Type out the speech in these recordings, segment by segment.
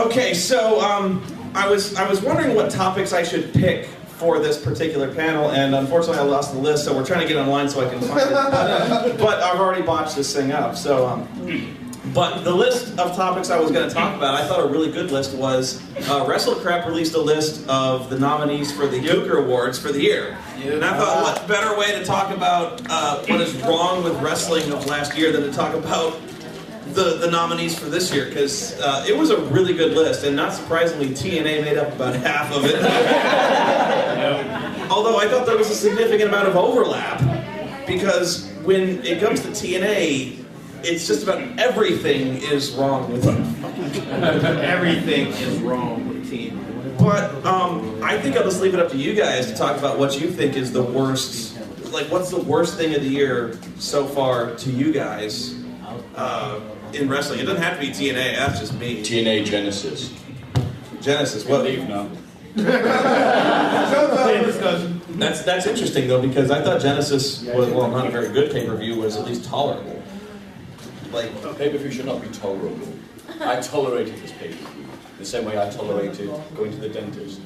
Okay, so I was wondering what topics I should pick for this particular panel, and unfortunately I lost the list, so we're trying to get online so I can find it. But I've already botched this thing up, so... But the list of topics I was going to talk about, I thought a really good list was WrestleCrap released a list of the nominees for the Euchre Awards for the year. And I thought, what better way to talk about what is wrong with wrestling of last year than to talk about the nominees for this year, because it was a really good list, and not surprisingly, TNA made up about half of it. Although I thought there was a significant amount of overlap, because when it comes to TNA, it's just about everything is wrong with it. Everything is wrong with TNA. But I think I'll just leave it up to you guys to talk about what you think is the worst, like what's the worst thing of the year so far to you guys in wrestling. It doesn't have to be TNA, that's just me. TNA Genesis. Genesis, what? Leave now. That's interesting though, because I thought Genesis was, well, not a very good pay-per-view, was at least tolerable. Like, Pay-per-view should not be tolerable. I tolerated this pay-per-view the same way I tolerated going to the dentist.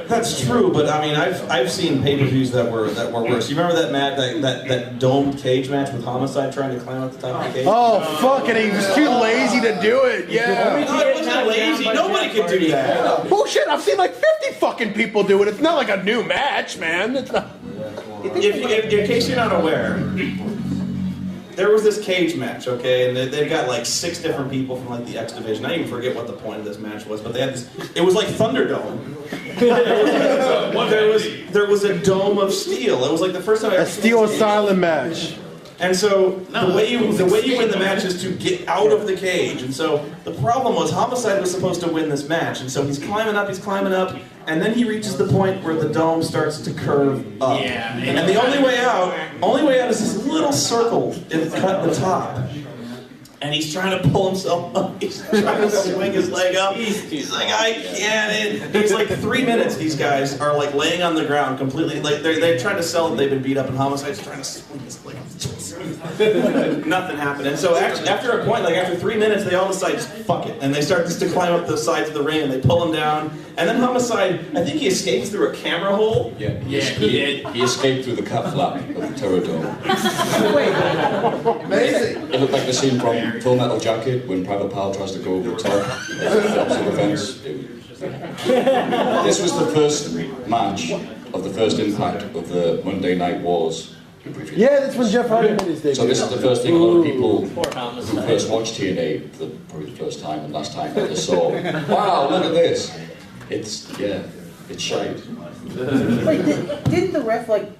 That's true, but I mean, I've seen pay-per-views that were worse. You remember that domed cage match with Homicide trying to climb up the top of the cage? Oh fuck it! He was too lazy to do it. Yeah. No, it wasn't lazy. Nobody could do that. Bullshit! I've seen like 50 fucking people do it. It's not like a new match, man. It's not... In case you're not aware, there was this cage match, okay, and they've got like 6 different people from like the X division. I even forget what the point of this match was, but they had this. It was like Thunderdome. there was a dome of steel. It was like the first time I ever A Steel Asylum match. And so the way you win the match is to get out of the cage. And so the problem was Homicide was supposed to win this match, and so he's climbing up, and then he reaches the point where the dome starts to curve up. Yeah, and the only way out is this little circle in the top. And he's trying to pull himself up. He's trying to swing his leg up. He's like, I can't. It's like 3 minutes. These guys are like laying on the ground completely. Like they're trying to sell that they've been beat up, and Homicide's trying to swing his leg up. Nothing happened. And so after a point, like after 3 minutes, they all decide, just fuck it, and they start just to climb up the sides of the ring, and they pull him down. And then Homicide, I think he escapes through a camera hole. Yeah, he did. He escaped through the cat flap of the Pterodome. Amazing. It looked like the scene from Full Metal Jacket when Private Pal tries to go over the top of the fence. This was the first match of the first Impact of the Monday Night Wars. Yeah, that's when Jeff Hardy made his debut. So this is the first thing a lot of people who first watched TNA for probably the first time and last time ever saw. Wow, look at this. It's shite. Wait, didn't the ref like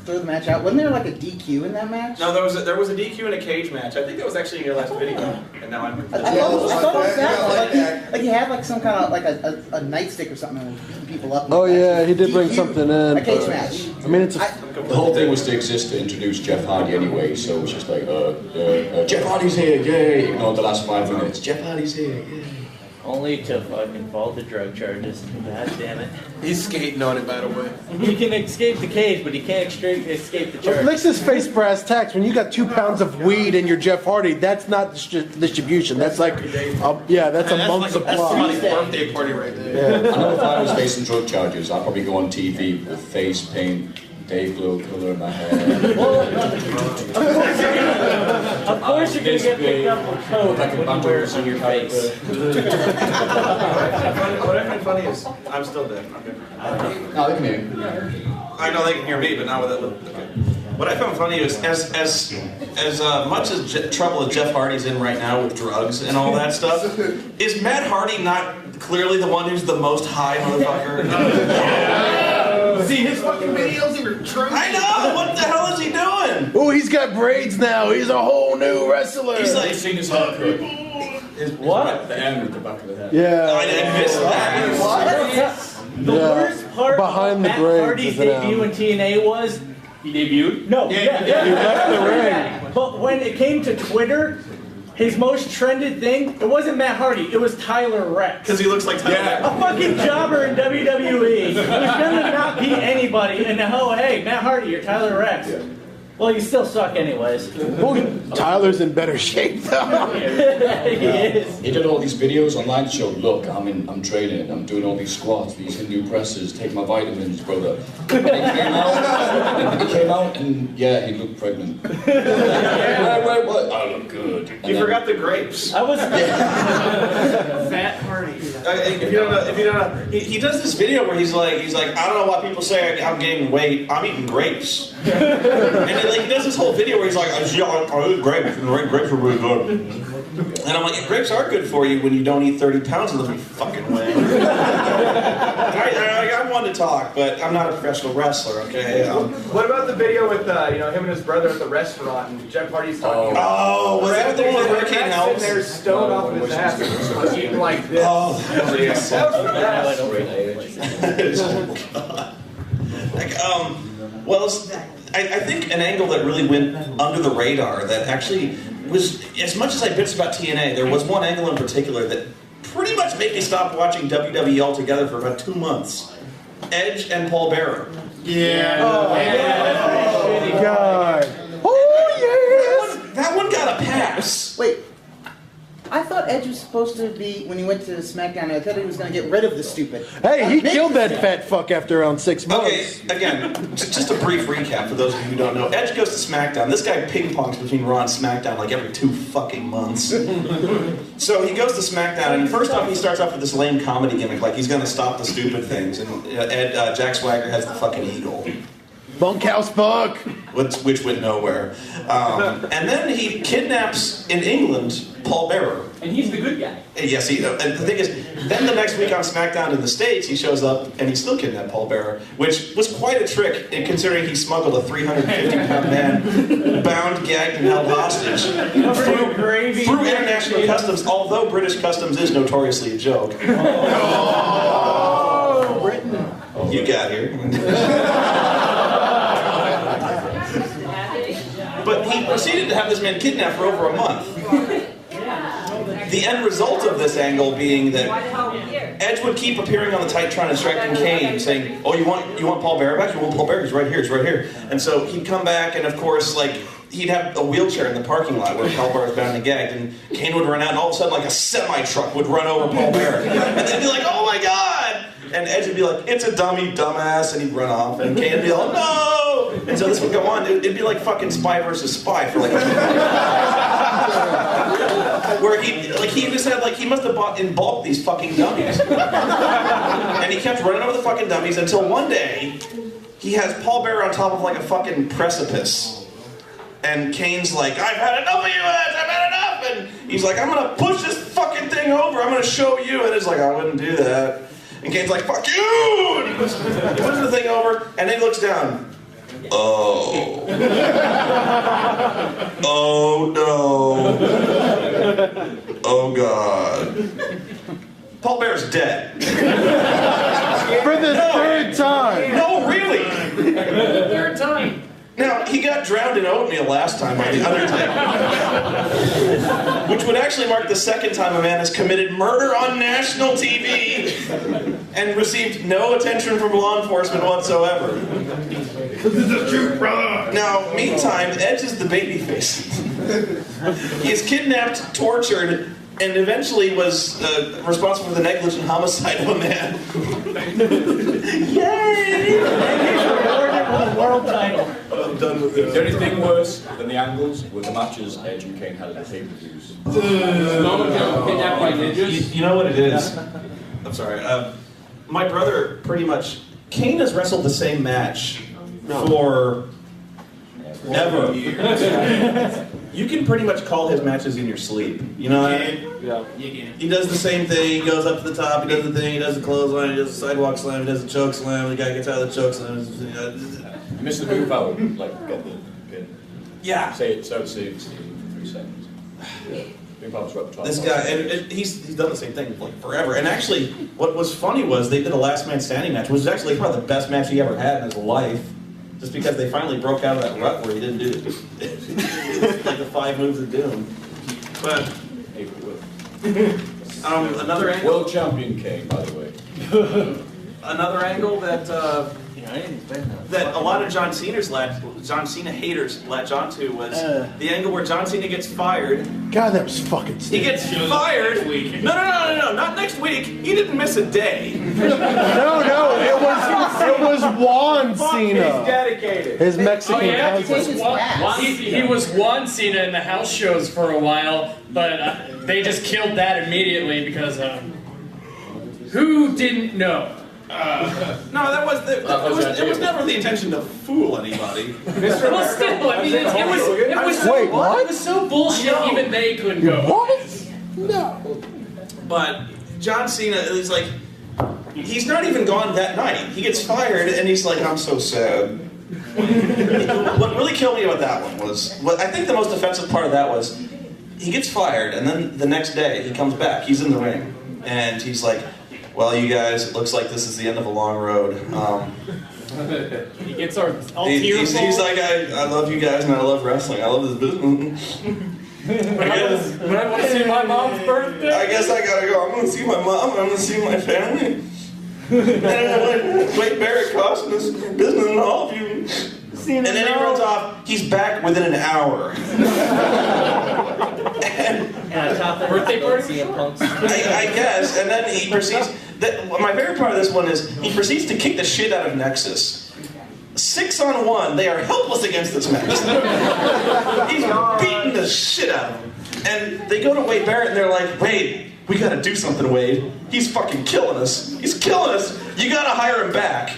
throw the match out? Wasn't there like a DQ in that match? No, there was a DQ in a cage match. I think that was actually in your last video. And now I'm. I thought it was that. Like he had like some kind of like a nightstick or something and was beating people up. Oh yeah, he did bring DQ, something in. A cage match. I mean, it's The whole thing was to exist to introduce Jeff Hardy anyway, so it was just like, Jeff Hardy's here, yay! Ignore the last 5 minutes. Jeff Hardy's here, yay! Only to fucking fall to drug charges. God damn it. He's skating on it, by the way. He can escape the cage, but he can't escape the charge. Let's just face brass tacks. When you got 2 pounds of weed in your Jeff Hardy, that's not distribution. That's like, that's a month's supply. That's somebody's birthday party right there. Yeah. I know if I was facing drug charges, I'd probably go on TV with face paint, day glow color in my hair. Of course you're going to get picked up with coke when you wear it on your face. What I find funny is I'm still dead. Okay. No, they can hear you. I know they can hear me, but not with that. Okay. What I found funny is as much as trouble as Jeff Hardy's in right now with drugs and all that stuff, is Matt Hardy not clearly the one who's the most high motherfucker? See his fucking videos in your trunk. I know. What the hell is he doing? Oh, he's got braids now. He's a whole new wrestler. He's like, Seen his haircut. What? The end at the back of the head. Yeah. I didn't miss that. The worst part Behind of the Matt braids Hardy's is an debut in TNA was... He debuted? No, He left the ring. But when it came to Twitter, his most trended thing, it wasn't Matt Hardy, it was Tyler Rex. Because he looks like Tyler. A fucking jobber in WWE. Who's gonna not beat anybody, and now, hey, Matt Hardy, you're Tyler Rex. Well, you still suck anyways. Well, Tyler's in better shape though. He is. He did all these videos online to show, look, I'm training, I'm doing all these squats, these Hindu presses, take my vitamins, brother. And he came out and yeah, he looked pregnant. What? I look good. And You then- forgot the grapes. I was. Fat Hardy. If you don't know, he does this video where he's like, I don't know why people say I'm gaining weight. I'm eating grapes. And he does this whole video where he's like, I eat grapes. Grapes are really good. And I'm like, grapes are good for you when you don't eat 30 pounds of them, you fucking way. I want to talk, but I'm not a professional wrestler, okay? What about the video with him and his brother at the restaurant and Jeff Hardy's talking about? Oh, was that the one with Hurricane Sitting Helms? there stoned off of his ass, eating like this. Oh, yes. That was the best. Oh, God. Like, well, I think an angle that really went under the radar that actually was, as much as I bitched about TNA, there was one angle in particular that pretty much made me stop watching WWE altogether for about 2 months. Edge and Paul Bearer. Yeah. Oh God. Oh That one got a pass. Wait, I thought Edge was supposed to be, when he went to SmackDown, I thought he was going to get rid of the stupid. yeah. Hey, he killed that fat fuck after around 6 months. Okay, again, just a brief recap for those of you who don't know. Edge goes to SmackDown. This guy ping-pongs between Raw and SmackDown like every 2 fucking months. So he goes to SmackDown, and first off, he starts off with this lame comedy gimmick, like he's going to stop the stupid things. And Jack Swagger has the fucking eagle. Bunkhouse fuck. Which went nowhere. And then he kidnaps, in England, Paul Bearer. And he's the good guy. Yes, and the thing is, then the next week on SmackDown in the States, he shows up and he still kidnapped Paul Bearer, which was quite a trick, considering he smuggled a 350-pound man, bound, gagged, and held hostage through international customs, although British customs is notoriously a joke. Oh, Britain. You got here. But he proceeded to have this man kidnapped for over a month. The end result of this angle being that Edge would keep appearing on the Titantron and striking Kane, saying, "Oh, you want Paul Bearer back? You want Paul Bearer? He's right here. He's right here." And so he'd come back, and of course, he'd have a wheelchair in the parking lot where Paul Bearer was bound and gagged, and Kane would run out, and all of a sudden, like a semi-truck would run over Paul Bearer, and they'd be like, "Oh my God!" And Edge would be like, "It's a dummy, dumbass," and he'd run off, and Kane would be like, "No!" And so this would go on. It'd be like fucking Spy versus Spy for like where he just had he must have bought in bulk these fucking dummies, and he kept running over the fucking dummies until one day he has Paul Bearer on top of like a fucking precipice, and Kane's like, "I've had enough of you, Edge. I've had enough," and he's like, "I'm gonna push this fucking thing over. I'm gonna show you," and it's like, "I wouldn't do that." And Kane's like, "Fuck you!" And he pushes the thing over, and then he looks down. Oh. Oh no. Oh God. Paul Bear's dead. For the third time. No, really. Third time. Now, he got drowned in oatmeal last time by The Undertaker. Which would actually mark the second time a man has committed murder on national TV and received no attention from law enforcement whatsoever. This is the truth, brother. Now, meantime, Edge is the babyface. He is kidnapped, tortured, and eventually was responsible for the negligent homicide of a man. Yay! World title. I'm done with this. The only thing worse than the angles were the matches Edge and Kane had at the pay-per-views. You know what it is? I'm sorry. My brother pretty much... Kane has wrestled the same match for... ever. You can pretty much call his matches in your sleep. You know what I mean? Yeah. You can. He does the same thing. He goes up to the top. He does the thing. He does the clothesline. He does the sidewalk slam. He does the choke slam. The guy gets out of the choke slam. You missed the move out, get the pin. Yeah. Say it, so see it for 3 seconds. Move out's right between. This guy, and he's done the same thing forever. And actually, what was funny was they did a last man standing match, which was actually probably the best match he ever had in his life. Just because they finally broke out of that rut where he didn't do it. Like the 5 moves of doom. But another angle. World champion Kane, by the way. Another angle that that a lot of John Cena haters latch onto was the angle where John Cena gets fired. God, that was fucking He stupid. gets fired. No, not next week. He didn't miss a day. No, it was Juan He's Cena. dedicated. His Mexican He cousin. He was Juan Cena in the house shows for a while, but they just killed that immediately because who didn't know? No, it was never the intention to fool anybody. Well, still, I mean, it was so, Wait, what? It was so bullshit. Even they couldn't go. What? No. But John Cena is like, he's not even gone that night. He gets fired, and he's like, I'm so sad. What really killed me about that one was, I think the most offensive part of that was, he gets fired, and then the next day he comes back. He's in the ring, and he's like, well, you guys, it looks like this is the end of a long road. He gets all He's tearful. like, I love you guys, and I love wrestling. I love this business. When I want to see my mom's birthday. I guess I gotta go. I'm gonna see my mom. I'm gonna see my family. And Wade Barrett costing us business and all of you. And then he runs off. He's back within an hour. Birthday party? I guess. And then he proceeds. My favorite part of this one is he proceeds to kick the shit out of Nexus. 6-on-1, they are helpless against this match. He's beating the shit out of them. And they go to Wade Barrett and they're like, Wade, we gotta do something, Wade. He's fucking killing us. He's killing us. You gotta hire him back.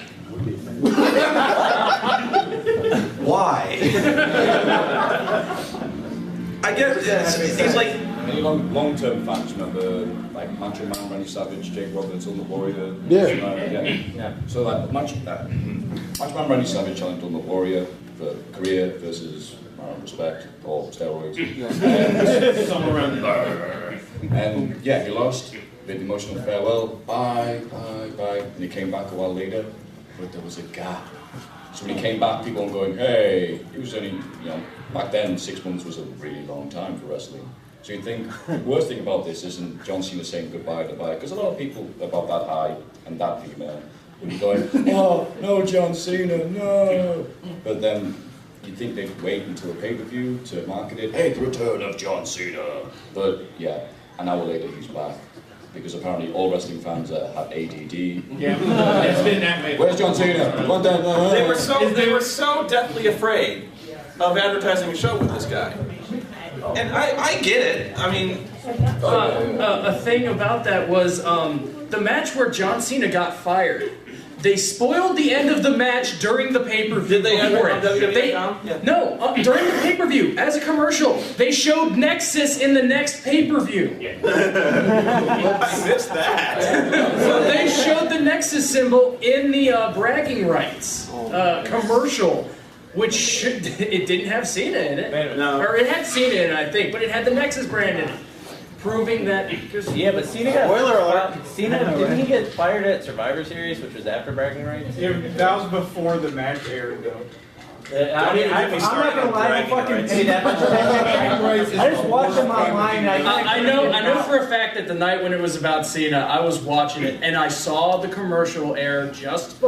Why? I guess he's like... Any long-term fans remember, like, Botchamania, Randy Savage, Jake Roberts, Ultimate Warrior? Yeah. So, like, Botchamania, Randy Savage challenged Ultimate Warrior for career versus respect or steroids. Somewhere around there. And yeah, he lost. Did the emotional farewell. Bye. And he came back a while later, but there was a gap. So when he came back, people were going, "Hey, he was only, back then 6 months was a really long time for wrestling." So you'd think, the worst thing about this isn't John Cena saying goodbye, because a lot of people about that high and that female would be going, "Oh, no, John Cena, no." But then you'd think they'd wait until a pay-per-view to market it, "Hey, the return of John Cena." But yeah, an hour later he's back. Because apparently all wrestling fans have ADD. Yeah, it's been that way. Where's John Cena? They were so deathly afraid of advertising a show with this guy. And I get it. I mean... A thing about that was the match where John Cena got fired. They spoiled the end of the match during the pay-per-view. Did they ever on WWE.com? No, during the pay-per-view, as a commercial, they showed Nexus in the next pay-per-view. I missed that. So they showed the Nexus symbol in the bragging rights commercial, which it didn't have Cena in it. No. Or it had Cena in it, I think, but it had the Nexus brand in it. Proving that... Yeah, but Cena got... Spoiler alert. Cena, didn't he get fired at Survivor Series, which was after bragging rights? Yeah, that was before the match aired, though. I mean, I'm not gonna lie, I fucking hate that. I just watched him online. I know for a fact that the night when it was about Cena, I was watching it, and I saw the commercial air just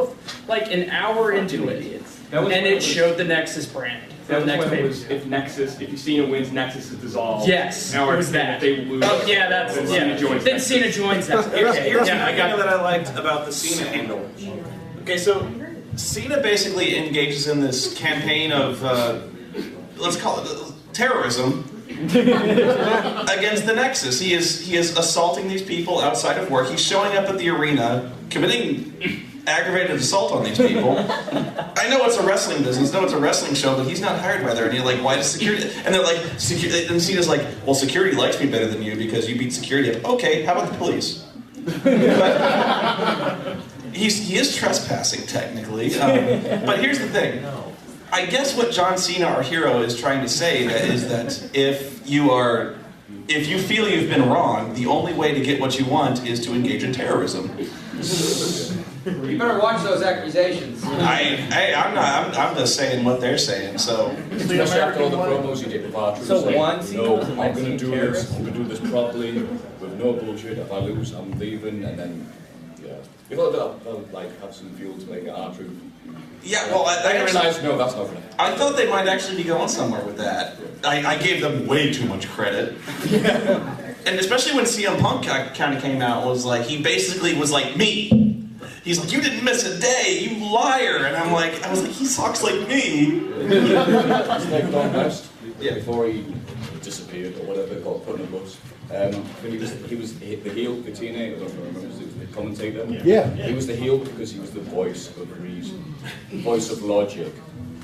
like an hour into it, and it showed the Nexus brand. That was when it was, if Cena wins, Nexus is dissolved. Yes, now it was that. If they lose, yeah, that's then yeah. Cena joins. Then Cena joins that. Here's Okay, the yeah, I thing got that I liked about the Cena angle. Okay, so Cena basically engages in this campaign of, let's call it terrorism against the Nexus. He is assaulting these people outside of work. He's showing up at the arena, committing aggravated assault on these people. I know it's a wrestling business, know it's a wrestling show, but he's not hired by there. And you're like, why does security? And they're like, and Cena's like, well, security likes me better than you because you beat security. Okay, how about the police? But he is trespassing technically. But here's the thing. I guess what John Cena, our hero, is trying to say is that if you feel you've been wrong, the only way to get what you want is to engage in terrorism. You better watch those accusations. I'm just saying what they're saying. So especially after all the promos you did with Archer. So like, one Cena was a I'm going to Mexican do terrorist? this. I'm going to do this properly with no bullshit. If I lose, I'm leaving. And then, yeah, if I'll like have some fuel to make it Archer Yeah, well, I realized, no, that's not funny. I thought they might actually be going somewhere with that. I gave them way too much credit. And especially when CM Punk kind of came out, was like, he basically was like me. He's like, you didn't miss a day, you liar. And I was like, he sucks like me. It's like Don West, before he disappeared or whatever, got put in a bus. When he was the heel for TNA, I don't know if you remember, he was the commentator. Yeah. He was the heel because he was the voice of reason, voice of logic.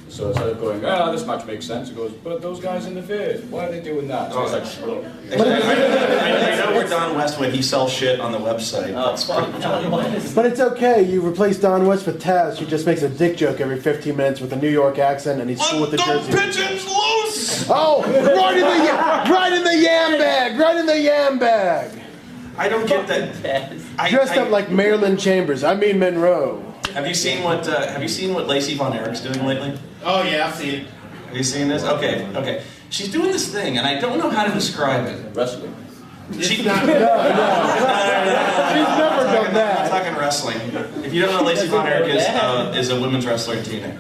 So instead of going, this match makes sense, he goes, but those guys in the vid, why are they doing that? So it's like, I know where Don West went, he sells shit on the website. That's pretty much all he does. But it's okay. You replace Don West with Taz, who just makes a dick joke every 15 minutes with a New York accent, and he's cool with the jersey. Pigeons loose! Oh, right in the yam bag! Right in the yam bag! I don't get that. Dressed up like Marilyn Chambers. I mean Monroe. Have you seen what Lacey Von Erich's doing lately? Oh yeah, I've seen it. Have you seen this? Okay. She's doing this thing, and I don't know how to describe it. wrestling. She's No. She's never done I'm that. talking wrestling. If you don't know, Lacey Von Erich is a women's wrestler in TNA.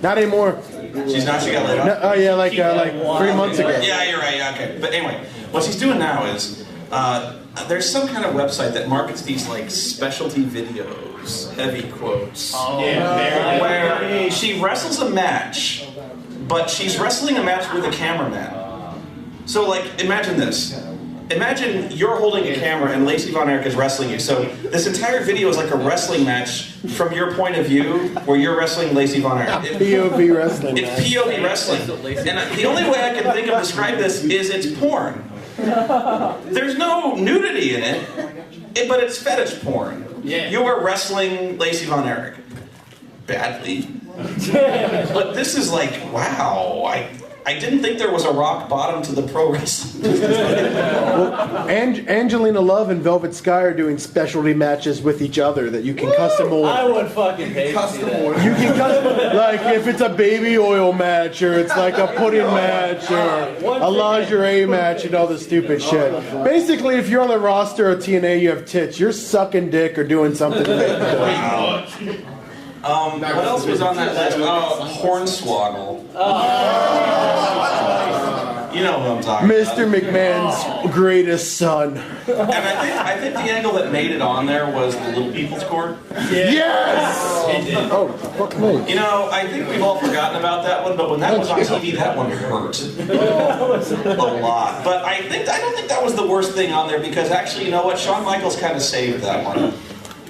Not anymore. She's not. She got laid off. No, oh yeah, like 3 months ago. Yeah, you're right. Yeah, okay. But anyway, what she's doing now is there's some kind of website that markets these like specialty videos, heavy quotes, where she wrestles a match, but she's wrestling a match with a cameraman. So like, imagine this. Imagine you're holding a camera and Lacey Von Erich is wrestling you. So this entire video is like a wrestling match from your point of view, where you're wrestling Lacey Von Erich. POV wrestling. It's POV wrestling. And the only way I can think of describe this is it's porn. There's no nudity in it, but it's fetish porn. Yeah. You are wrestling Lacey Von Erich. Badly. But this is like, wow, I didn't think there was a rock bottom to the pro wrestling. Well, Angelina Love and Velvet Sky are doing specialty matches with each other that you can custom order. I would fucking hate to see that. You can custom, like if it's a baby oil match, or it's like a pudding match, or a lingerie match, and all this stupid shit. Basically, if you're on the roster of TNA, you have tits. You're sucking dick or doing something. Wow. What else was on that list? Hornswoggle. You know who I'm talking about. Mr. McMahon's greatest son. And I think the angle that made it on there was the Little People's Court. Yes! Oh, fuck me. You know, I think we've all forgotten about that one, but when that was on TV, that one hurt a lot. But I don't think that was the worst thing on there, because actually, you know what? Shawn Michaels kind of saved that one.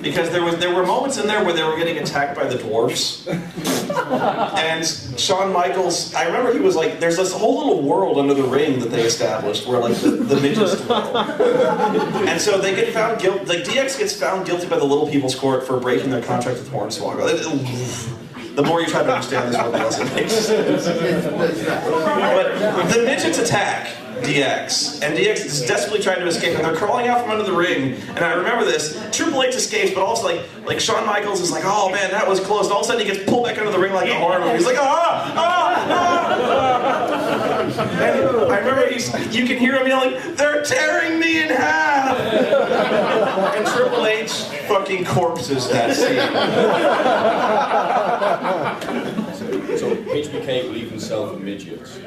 Because there were moments in there where they were getting attacked by the dwarfs. And Shawn Michaels, I remember he was like, there's this whole little world under the ring that they established where like the midgets dwell. And so they get found guilty, like DX gets found guilty by the Little People's Court for breaking their contract with Hornswoggle. The more you try to understand this, the less it makes sense. But the midgets attack DX, and DX is desperately trying to escape, and they're crawling out from under the ring. And I remember this. Triple H escapes, but also like Shawn Michaels is like, oh man, that was close. And all of a sudden he gets pulled back under the ring like a horror movie. He's like, And I remember you can hear him yelling, they're tearing me in half. And Triple H fucking corpses that scene. So HBK will even sell for midgets.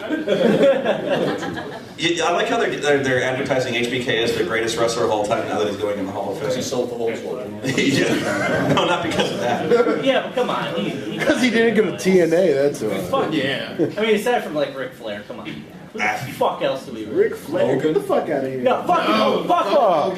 I like how they're advertising HBK as the greatest wrestler of all time now that he's going in the Hall of Because he Fame. sold the Hornswoggle. Yeah. No, not because of that. Yeah, but come on. Because he didn't go to TNA, that's all. Fuck yeah. I mean, aside from like Ric Flair, come on. Who the fuck else do we Ric Flair, get the fuck out of here. No, fuck off.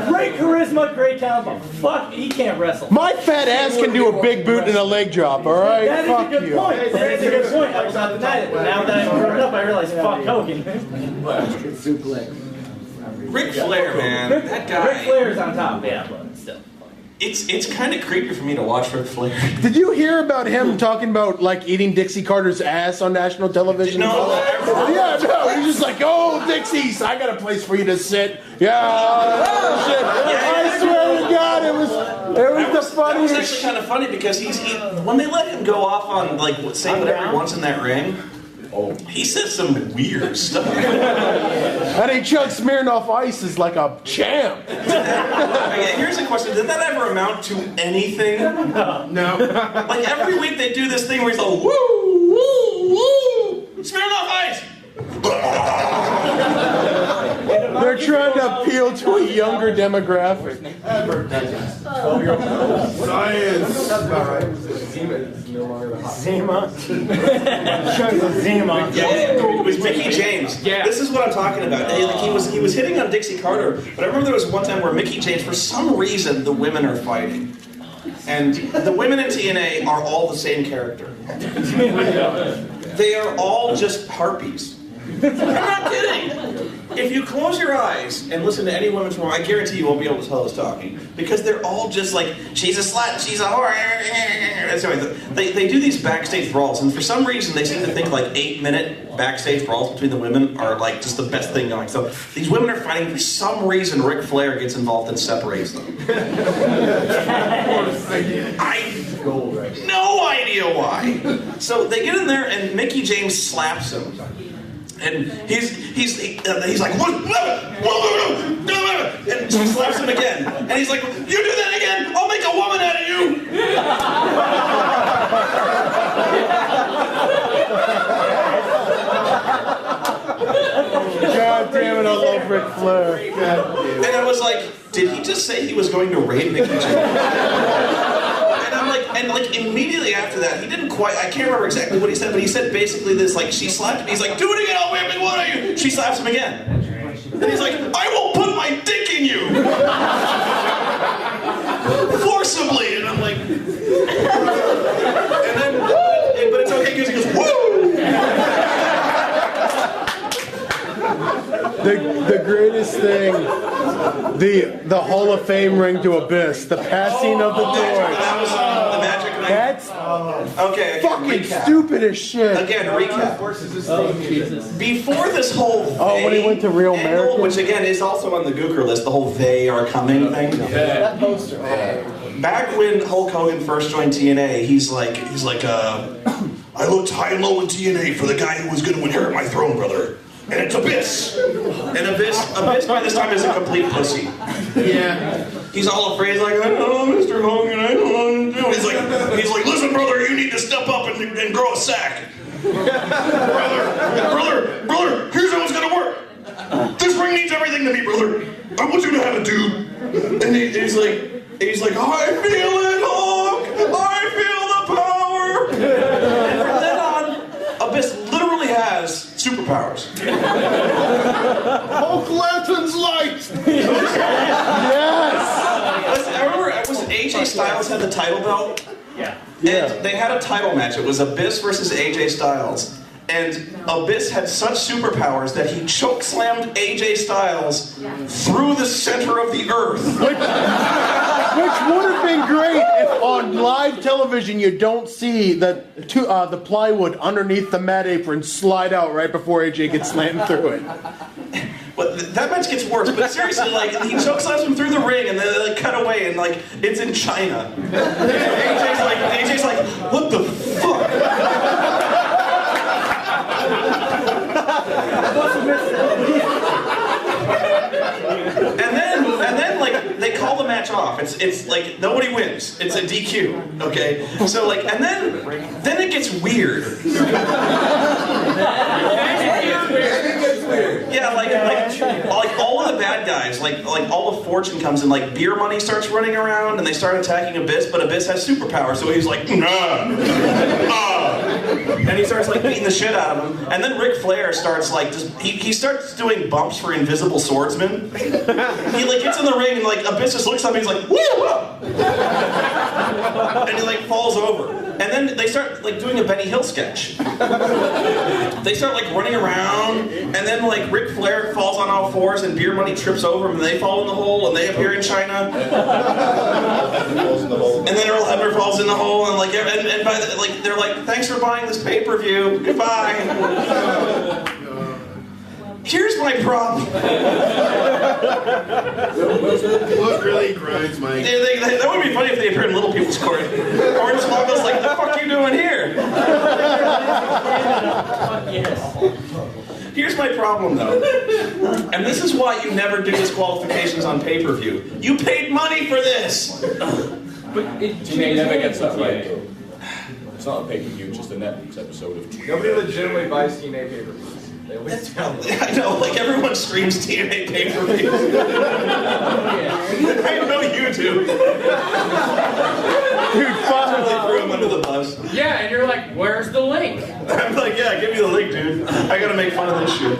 Great charisma, great talent, but fuck, he can't wrestle. My fat ass can do a big boot and a leg drop, alright? That is Fuck a good you. point. That is a good point. I was not denying it. Now that I've grown up, I realize fuck Hogan. Ric Flair, man. That guy. Ric Flair's on top, yeah, but still. It's kind of creepy for me to watch Ric Flair. Did you hear about him talking about like eating Dixie Carter's ass on national television? No. Yeah, no, he's just like, oh, Dixie's, I got a place for you to sit. Yeah, shit. I swear to God, it was the funniest. That was actually kind of funny because when they let him go off on like saying whatever he wants in that ring, He says some weird stuff. And he chugs Smirnoff Ices like a champ. Okay, here's a question. Did that ever amount to anything? No. Like every week they do this thing where he's like, woo, woo, woo, Smirnoff Ice. They're trying to appeal to a younger demographic. Science. Zima. Zima. Yeah, it was Mickey James. Yeah. This is what I'm talking about. He was hitting on Dixie Carter, but I remember there was one time where Mickey James, for some reason, the women are fighting. And the women in TNA are all the same character. They are all just harpies. I'm not kidding. If you close your eyes and listen to any women's promo, I guarantee you won't be able to tell us talking. Because they're all just like, she's a slut, she's a whore. They do these backstage brawls, and for some reason they seem to think like 8-minute backstage brawls between the women are like just the best thing going. So these women are fighting, for some reason Ric Flair gets involved and separates them. No idea why. So they get in there and Mickey James slaps him. And he's like, what? And she slaps him again. And he's like, you do that again, I'll make a woman out of you. God damn it, I love Ric Flair. And I was like, did he just say he was going to rape Mickey James? And immediately after that, he didn't quite, I can't remember exactly what he said, but he said basically this, like, she slapped him, he's like, do it again, I'll whip it, what are you? She slaps him again. And he's like, I will put my dick in you! Forcibly! And I'm like, and then, but it's okay because he goes, woo! The greatest thing, the Hall of Fame ring to Abyss, the passing of the torch. That was the Magic Night. That's okay, fucking recap. stupid as shit. Again, recap. Before this whole when he went to Real angle, American? which again is also on the Gooker list, the whole they are coming thing. That poster. Back when Hulk Hogan first joined TNA, he's like, I looked high and low in TNA for the guy who was going to inherit my throne, brother. And it's Abyss. And Abyss by this time is a complete pussy. Yeah. He's all afraid, like, I don't know, Mr. Hogan, I don't know what to do. He's like, listen, brother, you need to step up and grow a sack. brother, here's how it's gonna work. This ring needs everything to me, brother. I want you to have a dude. And he's like, I feel it, Hulk. I feel the power. And from then on, Abyss literally has superpowers. Hulk Lanterns light! Yes! I remember it was AJ Styles had the title belt. Yeah. And they had a title match. It was Abyss versus AJ Styles. And Abyss had such superpowers that he chokeslammed AJ Styles through the center of the earth. Which would have been great if on live television you don't see the plywood underneath the mat apron slide out right before AJ gets slammed through it. But that match gets worse. But seriously, like, he chokeslams him through the ring, and then they like cut away, and like it's in China. AJ's like, what the fuck? And then like they call the match off. It's like nobody wins. It's a DQ. Okay. So like and then it gets weird. Yeah, like all of the bad guys, like all of Fortune comes in, like Beer Money starts running around and they start attacking Abyss, but Abyss has superpowers, so he's like, and he starts like beating the shit out of him. And then Ric Flair starts like he starts doing bumps for Invisible Swordsman. He like gets in the ring and like Abyss just looks up and he's like, woo! And he like falls over. And then they start like doing a Benny Hill sketch. They start like running around, and then like Ric Flair falls on all fours and Beer Money trips over him and they fall in the hole and they appear in China. And then Earl Hebner falls in the hole and like and by the, like they're like, thanks for buying this pay-per-view. Goodbye. Here's my problem. What really grinds my... That would be funny if they appeared in Little People's Court. Hornswoggle's like, the fuck you doing here? Yes. Here's my problem, though. And this is why you never do disqualifications on pay-per-view. You paid money for this! But TNA never gets that right, though. It's not a pay-per-view, just a Netflix episode of TNA. Nobody legitimately buys TNA pay-per-views. They always tell me. I know, like everyone streams TNA pay-per-view. I know you do. Dude, fuck. They threw him under the bus. Yeah, and you're like, where's the link? I'm like, yeah, give me the link, dude. I gotta make fun of this shit.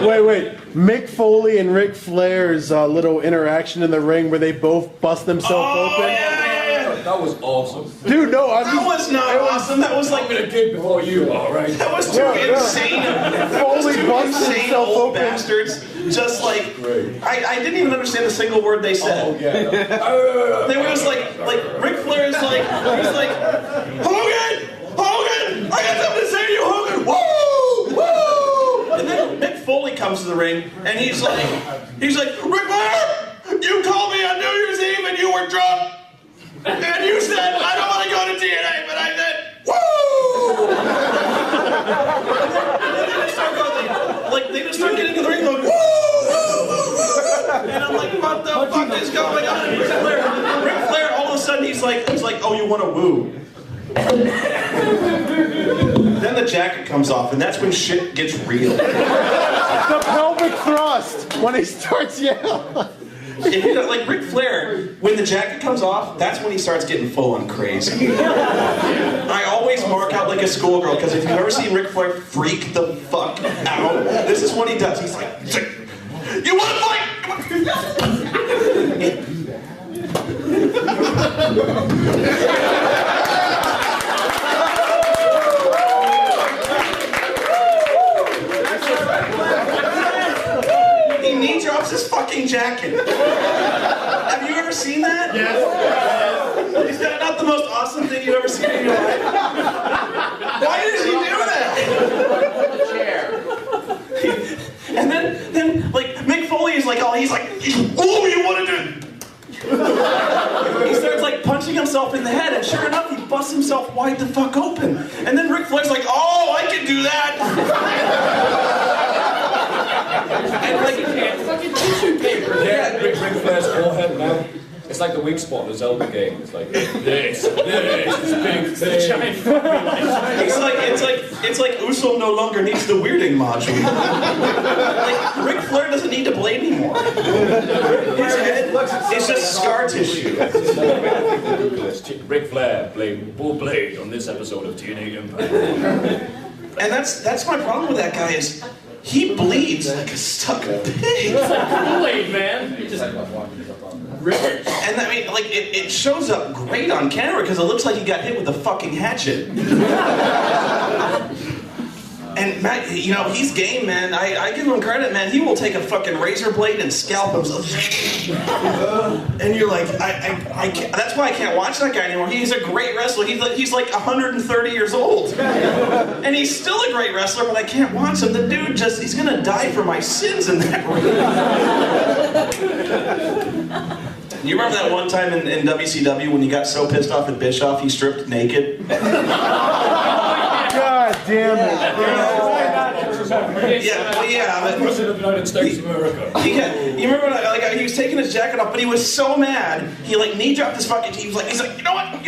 Wait. Mick Foley and Ric Flair's little interaction in the ring where they both bust themselves open. Yeah. That was awesome. Dude, no, I That was not awesome. That was like I'm gonna kid before you, alright? that was two insane. That was Foley two busted insane himself old open. bastards. Just like I didn't even understand a single word they said. Oh, yeah. They were just like Ric Flair is like he's like Hogan, I got something to say to you, Hogan. Woo! And then Mick Foley comes to the ring and he's like Ric Flair, you called me on New Year's Eve and you were drunk. And you said, I don't want to go to TNA, but I said, woo! And then they just start going, they just start getting to the ring going, woo, woo, woo, woo. And I'm like, what the fuck is going on? And Ric Flair, all of a sudden, he's like, oh, you want to woo. Then the jacket comes off, and that's when shit gets real. The pelvic thrust when he starts yelling. If you know, like Ric Flair, when the jacket comes off, that's when he starts getting full on crazy. I always mark out like a schoolgirl, because if you've ever seen Ric Flair freak the fuck out, this is what he does. He's like, you want to fight? He knee drops his fucking jacket. Have you ever seen that? Yes. Is that not the most awesome thing you've ever seen in your life? Why does he do that? Chair. And then like Mick Foley is like, oh, you want to do? He starts like punching himself in the head, and sure enough, he busts himself wide the fuck open. And then Ric Flair's like, oh, I can do that. And like, Fucking tissue paper. Yeah, Ric Flair's forehead now. It's like the weak spot in the Zelda game. It's like this big thing. Giant fucking light. it's like Uso no longer needs the weirding module. Like Ric Flair doesn't need to blade anymore. His head is just scar tissue. Ric Flair playing full blade on this episode of TNA Impact. And that's my problem with that guy is he bleeds like a stuck pig. It's like Kool-Aid, man. He just rivers. And I mean, like, it shows up great on camera because it looks like he got hit with a fucking hatchet. And Matt, you know, he's game, man. I give him credit, man. He will take a fucking razor blade and scalp himself. And you're like, I can't, that's why I can't watch that guy anymore. He's a great wrestler. He's like 130 years old. And he's still a great wrestler, but I can't watch him. The dude he's gonna die for my sins in that ring. You remember that one time in WCW when you got so pissed off at Bischoff, he stripped naked? God damn it. Yeah, but President of the United States of America. you remember when he was taking his jacket off, but he was so mad, he like knee dropped his fucking, he's like, you know what?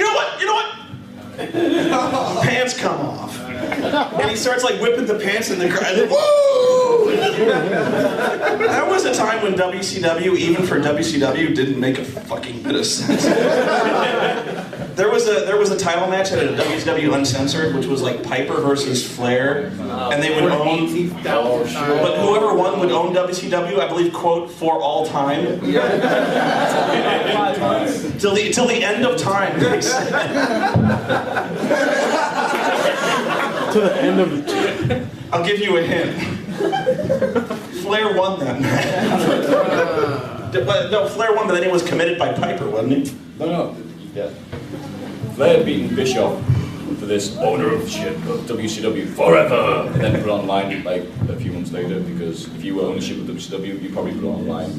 Pants come off. And he starts like whipping the pants in the crowd. Woo! That was a time when WCW, even for WCW, didn't make a fucking bit of sense. There was a title match at a WCW Uncensored, which was like Piper versus Flair, and they would own. But whoever won would own WCW, I believe, quote, for all time. Till the end of time. To the end of it. I'll give you a hint. Flair won that match. No, Flair won, but then he was committed by Piper, wasn't he? No. Yeah. Flair beating Bischoff for this owner of shit of WCW forever, and then put it online like a few months later, because if you were ownership of WCW, you probably put it online.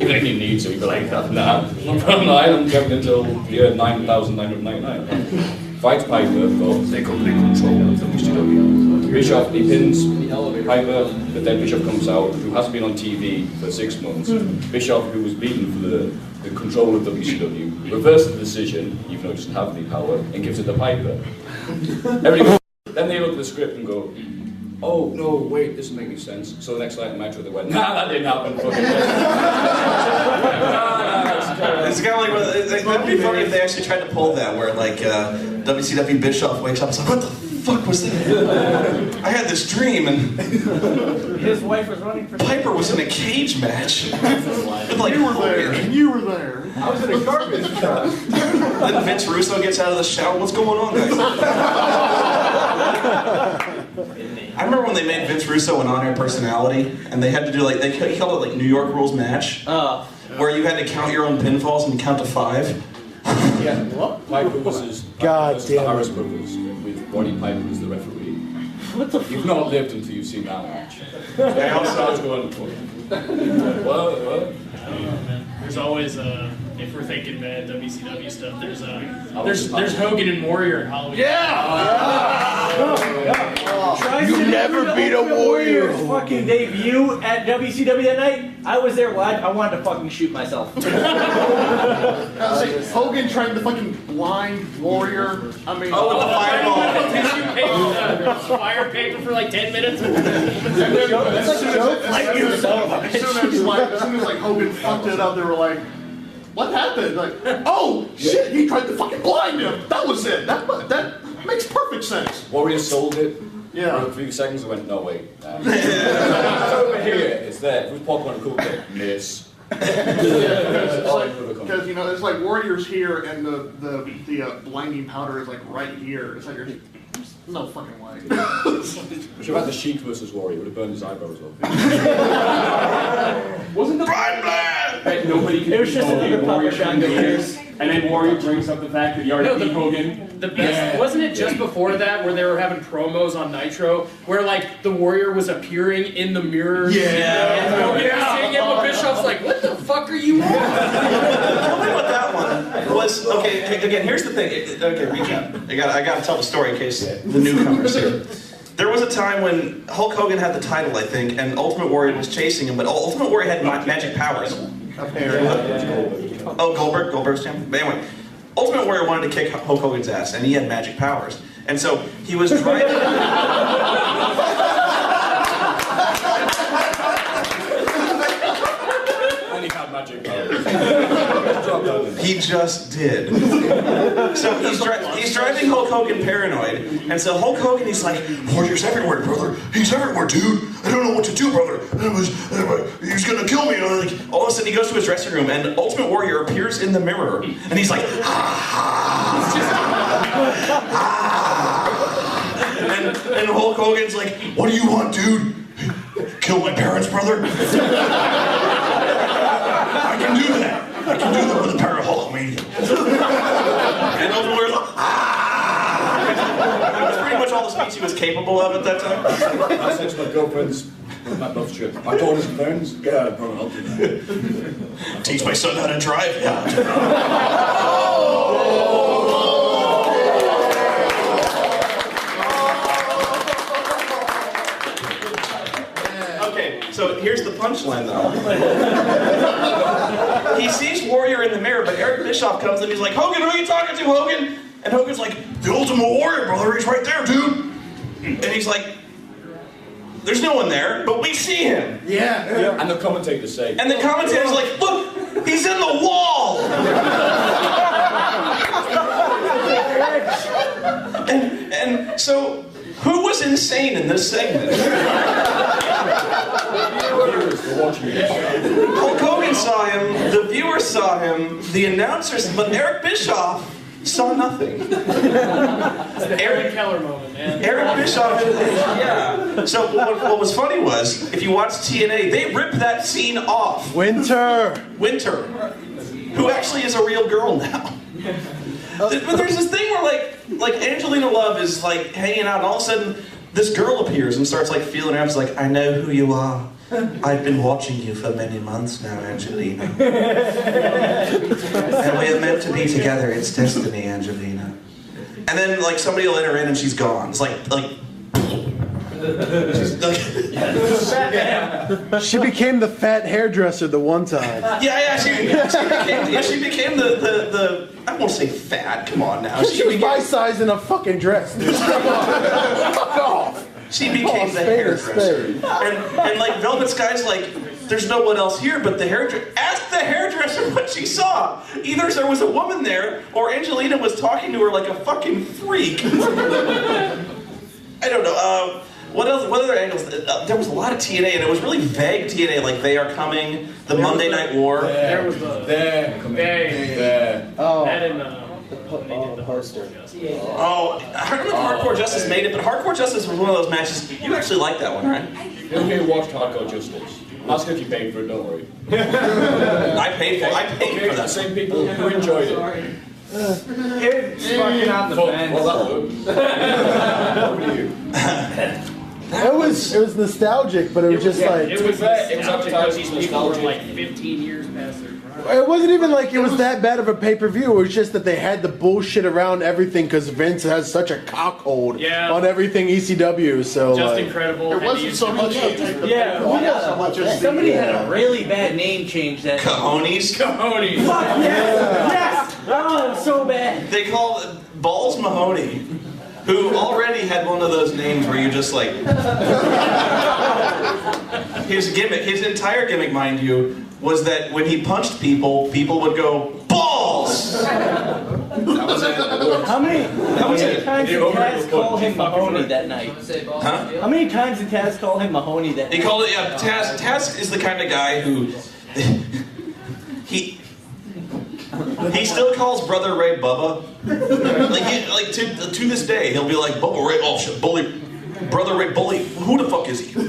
Even if you need to, you'd be like, nah, I'm put it online, I'm kept until year 9,999. fights Piper, but they complete control of WCW. Bischoff, he pins Piper, but then Bischoff comes out, who hasn't been on TV for 6 months. Bischoff, who was beaten for the control of WCW, reverses the decision, even though he doesn't have any power, and gives it to Piper. Then they look at the script and go, oh, no, wait, this doesn't make any sense. So the next night in Metro, they went, nah, that didn't happen. It's kind of like, that'd be funny if they actually tried to pull that, where like WCW Bischoff wakes up and is like, what the fuck was that? I had this dream and His wife was running for Piper was in a cage match. Like, You were there. You were there. I was in a garbage truck. Then Vince Russo gets out of the shower. What's going on, guys? I remember when they made Vince Russo an on-air personality, and they had to do like he called it like New York Rules match, where you had to count your own pinfalls and count to 5. Yeah, Piper was his the Harris brothers, with Roddy Piper as the referee. What the You've not lived until you've seen that match. They also was going, what? There's always if we're thinking bad WCW stuff, there's Hogan and Warrior in Halloween. You never beat a Warrior. Fucking debut at WCW that night. I was there live. I wanted to fucking shoot myself. Hogan trying to fucking blind Warrior. I mean, Oh, with the fireball. Tissue paper, fire paper for like 10 minutes. as soon as like Hogan fucked it up, they were like, what happened? Like, oh shit, he tried to fucking blind him. That was it. That makes perfect sense. Warrior sold it. Yeah. For a few seconds, I went, no, wait. It's over here. It's there. If we pop on a cool bit, miss. Because you know, it's like Warriors here, and the blinding powder is like right here. It's like there's no fucking way. We should have had the Sheik versus Warrior. Would have burned his eyebrows off. Wasn't the Brian Blair! nobody It was just another Papa Shango years. and then Warrior brings up the fact that he already beat Hogan. The best, wasn't it just before that where they were having promos on Nitro where like the Warrior was appearing in the mirror? And Hogan was seeing it, but Bischoff's like, what the fuck are you on? Tell me what that one was. Okay, again, here's the thing. Okay, recap. I gotta tell the story in case the newcomers here. There was a time when Hulk Hogan had the title, I think, and Ultimate Warrior was chasing him, but Ultimate Warrior had magic powers. Oh, Goldberg's champion. But anyway, Ultimate Warrior wanted to kick Hulk Hogan's ass, and he had magic powers. And so he was driving. And he had magic powers. He just did. So he's driving Hulk Hogan paranoid, and so Hulk Hogan, he's like, Warrior's everywhere, brother. He's everywhere, dude. I don't know what to do, brother. He's gonna kill me. And like, all of a sudden, he goes to his dressing room, and Ultimate Warrior appears in the mirror, and he's like, and Hulk Hogan's like, what do you want, dude? Kill my parents, brother? I can do that. I can do that with a pair of Hulkamania. And Ultimate Warrior's like, That's pretty much all the speech he was capable of at that time. I said to my girlfriends, my love trip, my daughter's friends, get out of Pro Help. Teach my son how to drive. Yeah. Okay, so here's the punchline though. He sees Warrior in the mirror, but Eric Bischoff comes and he's like, Hogan, who are you talking to, Hogan? And Hogan's like, the Ultimate Warrior, brother, he's right there, dude. And he's like, there's no one there, but we see him. Yeah. And the commentators say, And the commentator's like, look, he's in the wall. and so, who was insane in this segment? Hulk Hogan saw him, the viewers saw him, the announcers, but Eric Bischoff saw nothing. Aaron Keller moment, man. Eric Bischoff, yeah. So what was funny was, if you watch TNA, they ripped that scene off. Winter, who actually is a real girl now. But there's this thing where like Angelina Love is like hanging out, and all of a sudden this girl appears and starts like feeling around. She's like, I know who you are. I've been watching you for many months now, Angelina. And we are meant to be together. It's destiny, Angelina. and then like somebody will let her in and she's gone. It's like. She became the fat hairdresser the one time. She became the I won't say fat. Come on now. She was my size in a fucking dress. Dude. Fuck off. She became the hairdresser. And like Velvet Sky's like, there's no one else here but the hairdresser. Ask the hairdresser what she saw. Either there was a woman there or Angelina was talking to her like a fucking freak. I don't know. What else? What other angles? There was a lot of TNA, and it was really vague TNA, like They Are Coming, the Monday Night War. There was the There. Oh. That in the poster. Oh, I don't know if Hardcore Justice made it, but Hardcore Justice was one of those matches. You actually liked that one, right? You watched Hardcore Justice. Ask if you paid for it, don't worry. I paid for that. Same people who enjoyed it. It's fucking on the fence. It was nostalgic, but it was just like it was advertised. These people were like 15 years past their prime. it wasn't even like it was that bad of a pay-per-view. It was just that they had the bullshit around everything because Vince has such a cockhold on everything ECW. So just incredible. It wasn't so much. Somebody had a really bad name change that. Cajones. Cajones. Fuck yes. Oh, so bad. They called Balls Mahoney, who already had one of those names where you just like. His gimmick, his entire gimmick, mind you, was that when he punched people, people would go balls. That was it. How many times did Taz call him Mahoney that night? Huh? How many times did Taz call him Mahoney that night? He called it. Yeah, Taz is the kind of guy who he still calls Brother Ray Bubba. Like to this day, he'll be like Bubba Ray. Oh shit, bully. Brother Ray Bully, who the fuck is he? Who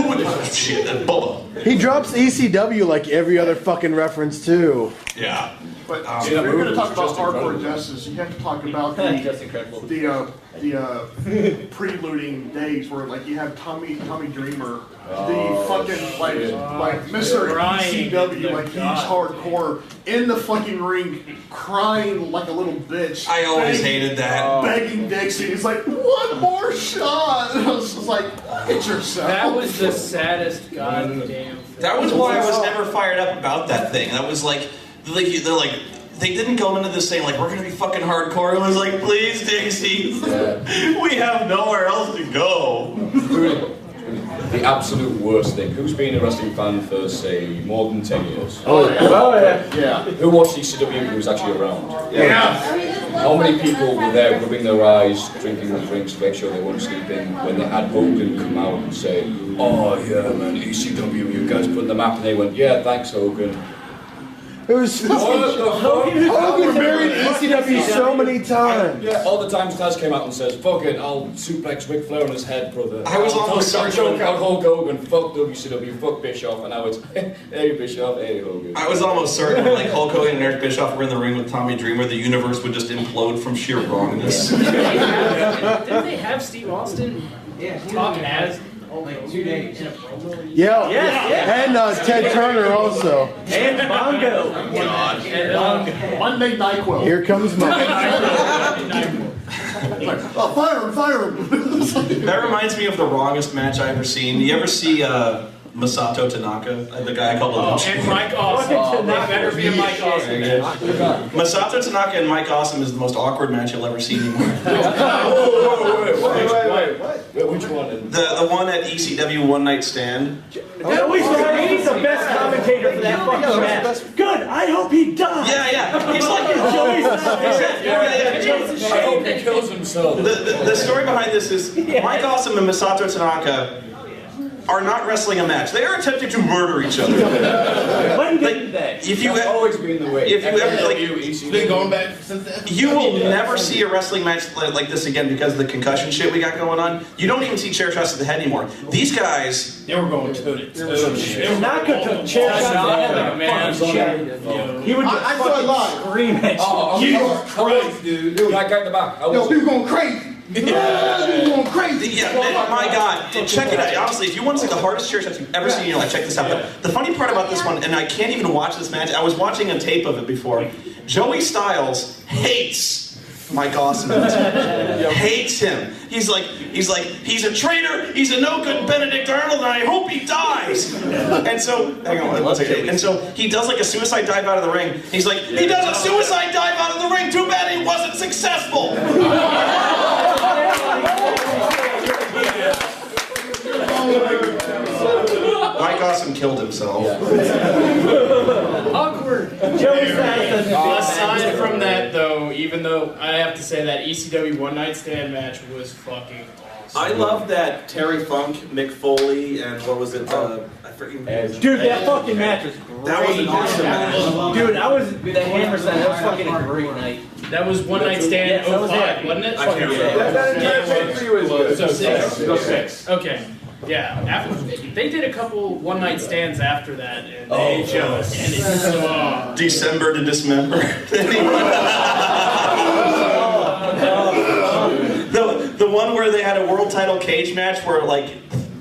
would shit? Bubba. He drops ECW like every other fucking reference too. Yeah. But if you're going to talk about Hardcore Justice, you have to talk about the preluding days where like you have Tommy Dreamer, the fucking like Mr. ECW, like he's hardcore in the fucking ring, crying like a little bitch. I always hated that. Begging Dixie, he's like, one more shot. And I was just like, get yourself. That was the saddest goddamn thing. That was why I was never fired up about that thing. That was like they're like. They didn't go into this saying like we're gonna be fucking hardcore. It was like, please, Dixie, we have nowhere else to go. The absolute worst thing. Who's been a wrestling fan for say more than 10 years? Oh yeah. Who watched ECW who was actually around? Yeah. How many people were there rubbing their eyes, drinking their drinks to make sure they weren't sleeping when they had Hogan come out and say, oh yeah man, ECW, you guys put the map, and they went, yeah, thanks Hogan. It was Hogan married ECW so many times. Yeah, all the times Taz came out and says, fuck it, I'll suplex Ric Flair on his head, brother. I was almost out Hulk Hogan, fuck WCW, fuck Bischoff, and now it's, hey Bischoff, hey Hogan. I was almost certain when like Hulk Hogan and Eric Bischoff were in the ring with Tommy Dreamer, the universe would just implode from sheer wrongness. Didn't they have Steve Austin talking as like 2 days in a promo? Yeah. And Ted Turner also. And Bongo. God. And Monday NyQuil. Here comes Monday. Oh, fire him. That reminds me of the wrongest match I ever seen. You ever see Masato Tanaka, the guy I called and Mike Awesome. They better be a Mike Awesome match. Masato Tanaka and Mike Awesome is the most awkward match you'll ever see anymore. Wait, which one? The one at ECW One Night Stand. He's the best commentator for that fucking match. Good. I hope he dies. Yeah. He's like, I hope he kills himself. The story behind this is Mike Awesome and Masato Tanaka are not wrestling a match. They are attempting to murder each other. If you That's always been the way. If you ever like, Been going back since then. you will never see a wrestling match like this again because of the concussion shit we got going on. You don't even see chair shots to the head anymore. These guys, They were going toe to toe. They're not going to chair shots to the head like a fucking chair. He would just fucking scream at you. Jesus Christ, dude. Back at the back. Yo, people going crazy. People going crazy. yeah, my God, check it out. Honestly, if you want to see the hardest chair shots you've ever seen in your life, check this out. The funny part about this one, and I can't even watch this match. I was watching a tape of it before. Joey Styles hates Mike Osmond. Hates him. He's like, he's a traitor, he's a no good Benedict Arnold, and I hope he dies. And so, hang on, one second. And so he does like a suicide dive out of the ring. He's like, he does a suicide dive out of the ring, too bad he wasn't successful. Mike Awesome killed himself. Awkward. Aside from that, though, even though I have to say that ECW One Night Stand match was fucking awesome. I love that Terry Funk, Mick Foley, and what was it? I forget. Dude, that fucking match was great. That was an awesome match. Dude, I was the Hammer Sign. That was fucking a great night. That was One Night Stand 05, wasn't it? I can't remember. That 6. Okay. Yeah, after they did a couple one night stands after that, and they just December to dismember. The one where they had a world title cage match where like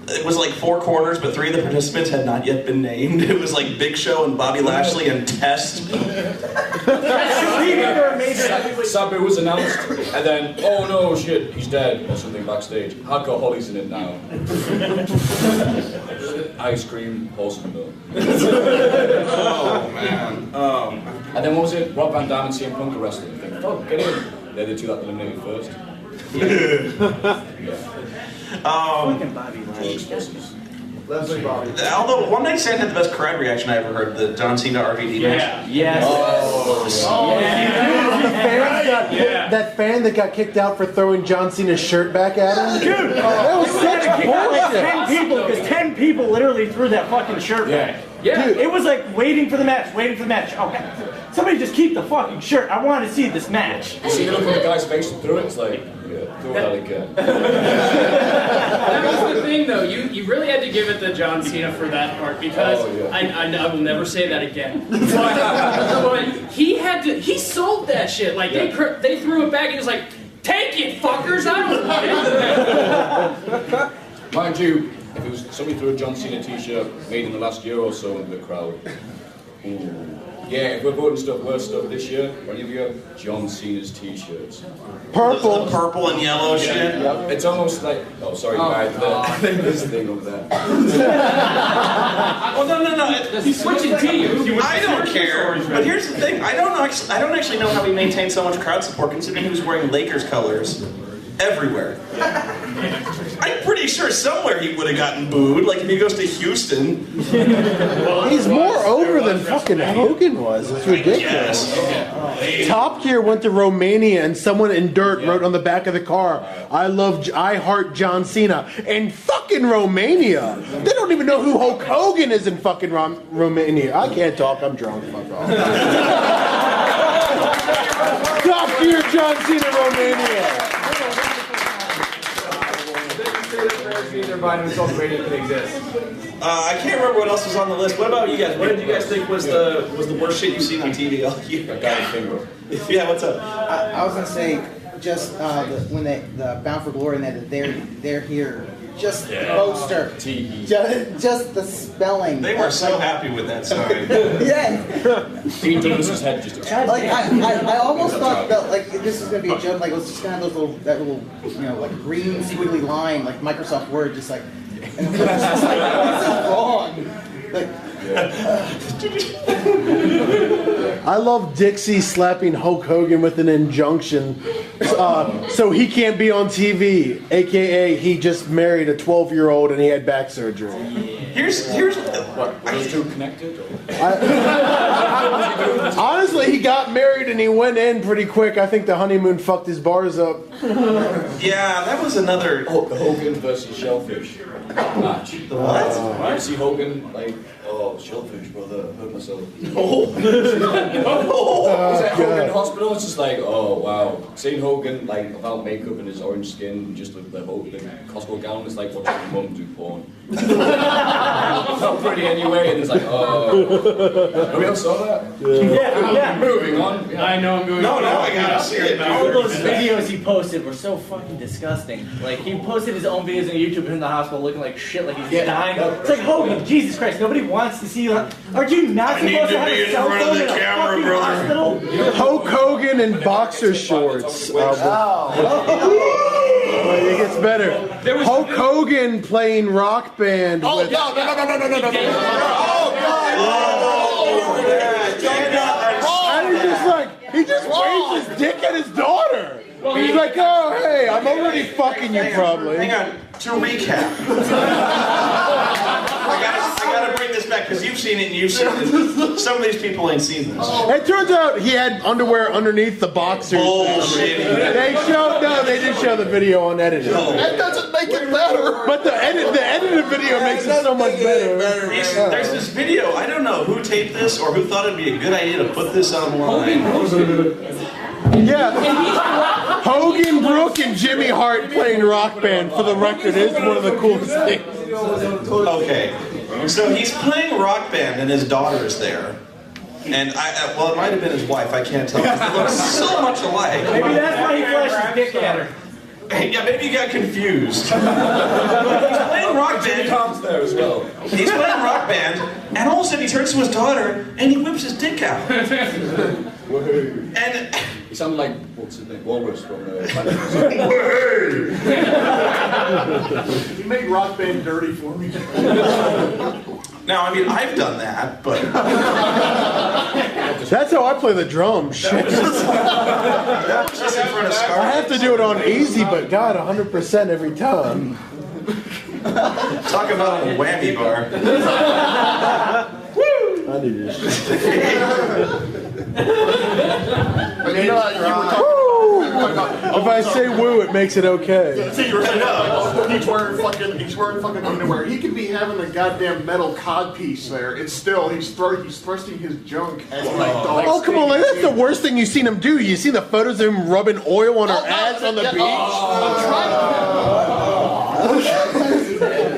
it was like 4 corners, but 3 of the participants had not yet been named. It was like Big Show and Bobby Lashley and Test. Sabu was announced, and then, oh no, shit, he's dead, or something backstage. Hardcore Holly's in it now. Ice cream, wholesome milk. Oh man. And then what was it? Rob Van Dam and CM Punk are wrestling. Oh, get in. They're the 2 that eliminated first. Fucking Bobby Lashley. Although One Night Stand had the best crowd reaction I ever heard, the John Cena RVD match. Yes. That fan that got kicked out for throwing John Cena's shirt back at him? Dude, that was such bullshit. 10 people, because 10 people literally threw that fucking shirt back. Yeah. Dude, it was like waiting for the match. Okay. Somebody just keep the fucking shirt. I want to see this match. You see the look on the guy's face through it? It's like, yeah, throw that again. That was the thing, though. You really had to give it to John Cena for that part because I will never say that again. But he sold that shit. Like they threw it back and he was like, take it, fuckers! I don't want it. Mind you, if it was somebody threw a John Cena t-shirt made in the last year or so into the crowd, ooh. Yeah, if we're voting worst stuff this year, what do you have? John Cena's t-shirts. Purple. The purple and yellow shit. Yeah, it's almost like, oh sorry guys, this thing over there. Well, no. He's switching teams. I don't care. But here's the thing: I don't actually know how he maintained so much crowd support, considering he was wearing Lakers colors everywhere. I'm pretty sure somewhere he would have gotten booed, like if he goes to Houston. He's more over than fucking Hogan was. It's ridiculous. Top Gear went to Romania and someone in dirt wrote on the back of the car, I heart John Cena. In fucking Romania. They don't even know who Hulk Hogan is in fucking Romania. I can't talk, I'm drunk. Fuck off. Top Gear John Cena, Romania. I can't remember what else was on the list. What about you guys? What did you guys think was the worst shit you've seen on TV all year? Yeah, what's up? I was gonna say just when the Bound for Glory and that they're here. Just the poster. Just the spelling. They were so happy with that sign. Yeah. Dean Davis's head just Like I almost thought that like this was gonna be a joke. Like it was just kind of that little like green squiggly line like Microsoft Word just like. And it was just like this is wrong. Like. I love Dixie slapping Hulk Hogan with an injunction so he can't be on TV, aka he just married a 12-year-old and he had back surgery. Here's what? Are those two connected? Honestly, he got married and he went in pretty quick. I think the honeymoon fucked his bars up. Yeah, that was another Hogan versus Shellfish match. The what? You see Hogan like, oh, Shellfish, brother, hurt myself. Oh. Was at Hogan Hospital? It's just like, oh wow. Seeing Hogan like without makeup and his orange skin, and just the Costco gown, it's like watching your mum do porn. Not pretty anyway, and it's like, oh. Nobody else saw that? Yeah. Moving on. I know I'm going. No, I gotta see it. All those videos he posted were so fucking disgusting. Like, he posted his own videos on YouTube in the hospital looking like shit, like he's dying. It's like, Hogan, Jesus Christ, nobody wants to see you. Aren't you not supposed to have a cell phone in a fucking hospital? Hulk Hogan in boxer shorts. It gets better. Hulk Hogan playing Rock Band. Oh, with, no. And he's just like, he just waves his dick at his daughter. He's like, oh, hey, I'm already fucking you probably. Hang on, to recap. I gotta bring this back because you've seen it and you've seen it. Some of these people ain't seen this. It turns out he had underwear underneath the boxers. Bullshit. They did show the video unedited. That doesn't make it better. But the edited video makes it so much better. There's this video. I don't know who taped this or who thought it'd be a good idea to put this online. Yeah. Hogan, Brooke, and Jimmy Hart playing Rock Band, for the record, is one of the coolest things. Okay, so he's playing Rock Band and his daughter is there. And well, it might have been his wife, I can't tell. They look so much alike. Maybe that's why he flashed his dick at her. Yeah, maybe you got confused. He's playing Rock Band. Tom's there as well. He's playing Rock Band, and all of a sudden he turns to his daughter and he whips his dick out. And He sounded like, what's his name? Walrus from He made Rock Band dirty for me. now, I mean, I've done that, but That's how I play the drums. Shit. that was just in front of Scar. I have to do it on easy, but God, 100% every time. Talk about a whammy bar. I need this. If I say woo, it makes it okay. See, you're saying, he's wearing fucking underwear. He could be having a goddamn metal cod piece there. It's still, he's thrusting his junk at like dogs. Oh, come on, like, that's the worst thing you've seen him do. You see the photos of him rubbing oil on her ass on the beach?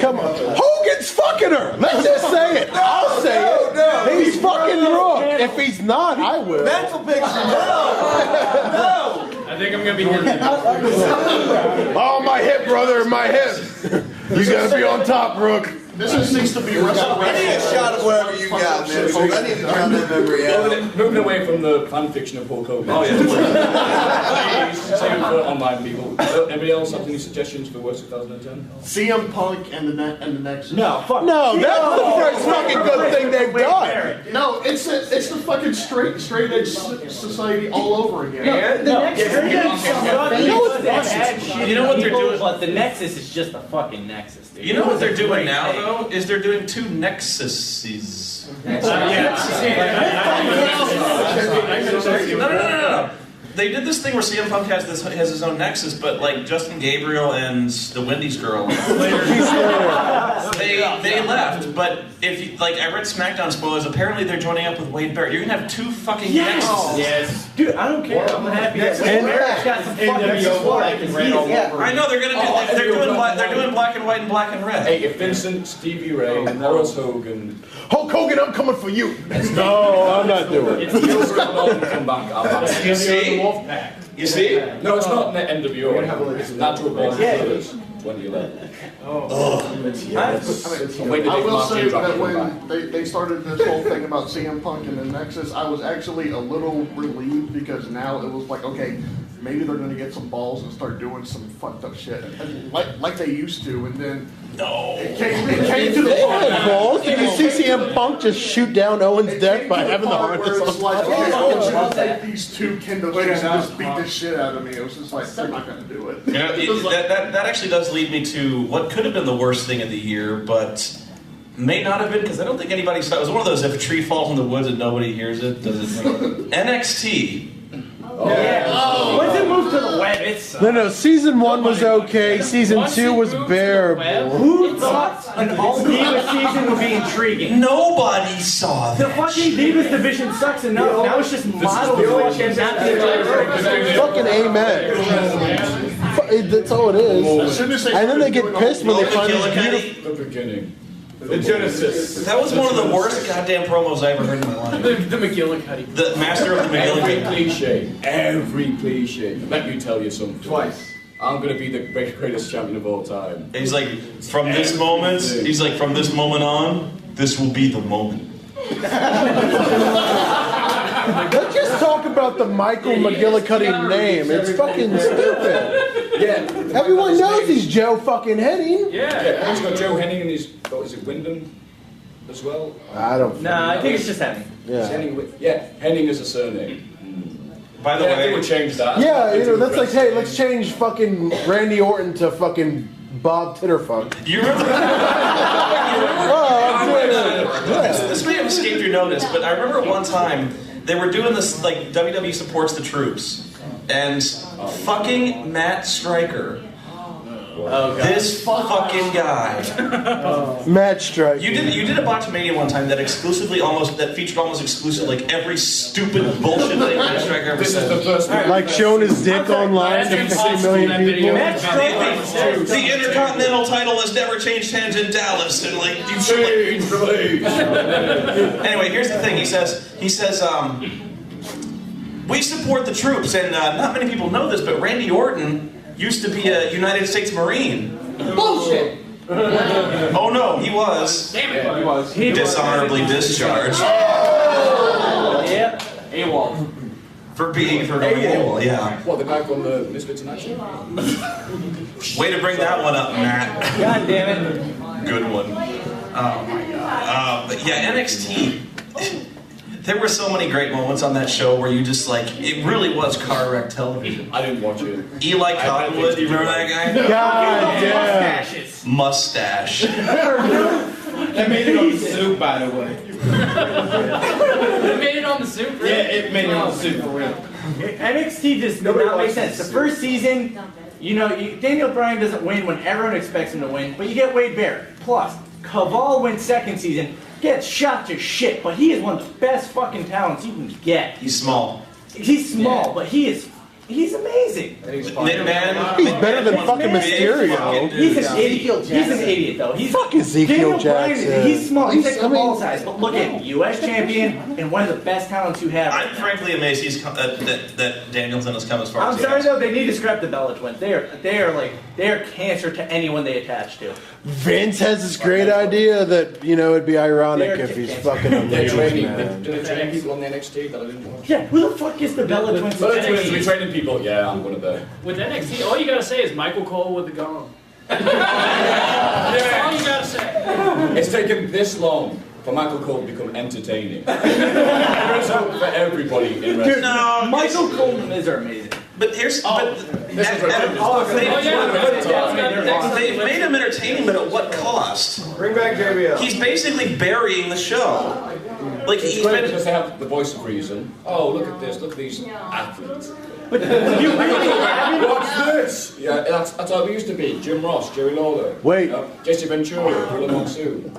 Come on. Hogan's fucking her. Let's just say it. I'll say it. He's fucking Rook. If he's not, I will. Mental picture. No. I think I'm gonna be here. Oh, my hip, brother, my hip. You gotta be on top, Rook. This just needs to be wrestled. I need a shot of whatever you got, man. I need to drown that memory out. Moving away from the fan fiction of Hulk Hogan. Oh, yeah. Same for online people. Anybody else have any suggestions for worst 2010? CM Punk and the Nexus. No, fuck. No, that's the first fucking good thing they've done. No, it's the fucking straight edge society all over again. The Nexus. You know what they're doing? But the Nexus is just a fucking Nexus, dude. You know what they're doing now, though? Is they're doing two Nexuses. No. They did this thing where CM Punk has his own Nexus, but like Justin Gabriel and the Wendy's girl, they left. But if you, like, I read SmackDown spoilers. Apparently, they're joining up with Wade Barrett. You're gonna have two fucking Nexuses. Yes. Dude, I don't care. I'm happy that Wade Barrett's got some fucking support. I know they're gonna do. They're doing black and white and black and red. Hey, if Vincent, Stevie Ray, Horace Hogan. Hulk Hogan, I'm coming for you. No, I'm not doing it. Come back. You see? You see? No, it's not NWO. It's Natural Born Brothers. 2011. I will say that when they started this whole thing about CM Punk and the Nexus, I was actually a little relieved because now it was like, okay, maybe they're going to get some balls and start doing some fucked up shit like they used to, and then it came to the point. Balls? Did you see CM Punk just shoot down Owen's deck by having the harness where it's on? like, okay, I'll take these two kendo sticks and just beat the shit out of me. It was just like, they're not going to do it. That actually does lead me to what could have been the worst thing of the year, but may not have been, because I don't think anybody saw it. It was one of those, if a tree falls in the woods and nobody hears it, does it? NXT. Once it moved to the web, it's No, season 1 was okay, season 2 was bearable. Who thought an all-Divas season would be intriguing? Nobody saw The that. fucking Divas division sucks enough. Now it's just models fucking not Fucking amen. That's all it is. And then they get pissed when they find this beautiful. The beginning. The Genesis. That was one of the worst goddamn promos I ever heard in my life. The McGillicuddy. The master of the McGillicuddy. Every cliche. Let me tell you something. Twice. I'm gonna be the greatest champion of all time. And he's like, from this moment on, this will be the moment. Let's just talk about the Michael McGillicuddy name. It's fucking stupid. Yeah. Everyone knows he's Joe fucking Henning. Yeah. He's got Joe Henning and he's got, is it Wyndham as well? I don't. Nah, I think it's just Henning. Yeah. Henning is a surname. By the I think way, we'll change that. Yeah, that's like, hey, let's change fucking Randy Orton to fucking Bob Titterfuck. you remember? This may have escaped your notice, but I remember one time they were doing this, like, WWE supports the troops, and fucking Matt Stryker. This fucking guy. Matt Stryker. You did a Botchamania one time that featured almost exclusively like every stupid bullshit thing Matt Stryker ever said. Like showing his dick online to 50 million people. The Intercontinental title has never changed hands in Dallas, and like you should. Anyway, here's the thing. He says, we support the troops, and not many people know this, but Randy Orton used to be a United States Marine. Bullshit! Oh no, he was. Damn it. He was. Dishonorably discharged. Yep. AWOL. For going AWOL, yeah. What, the guy from the Misfits in Action? Way to bring that one up, Matt. God damn it. Good one. Oh my god. But yeah, NXT. There were so many great moments on that show where you just like, it really was car wreck television. I didn't watch it. Eli Cottonwood, you remember that guy? God damn. Mustache. That made it on the soup, by the way. It made it on the soup. Really? Yeah, it made it on the soup for real. NXT just did not make sense. The first season, Daniel Bryan doesn't win when everyone expects him to win, but you get Wade Barrett. Plus, Caval wins second season, gets shot to shit, but he is one of the best fucking talents you can get. He's small. He's small, but he's amazing. McMahon. He's better than fucking Mysterio. He's an idiot. He's an idiot, though. Fuck Ezekiel Jackson. He's small. He's like Caval size, but look at him. U.S. champion and one of the best talents you have. I'm frankly amazed that Danielson has come as far as I'm sorry though, they need to scrap the Bella Twins. They are cancer to anyone they attach to. Vince has this great idea that, it'd be ironic if he's fucking amazing, man. Do they train people on the NXT that I didn't watch? Yeah, who the fuck is the Bella Twins? Bella Twins, we training people? Yeah, I'm one of them. With NXT, all you gotta say is Michael Cole with the gong. That's all you gotta say. It's taken this long for Michael Cole to become entertaining. There's hope for everybody in wrestling. No, Michael Cole and Miz are amazing. But here's they've made him entertaining, but at what cost? Bring back JBL. He's basically burying the show. Like It's great because they have the voice of reason. Oh, look at this! Look at these athletes. But you really What's this? Yeah, that's how we used to be. Jim Ross, Jerry Lawler. Wait. Jesse Ventura, Willa Monsoon.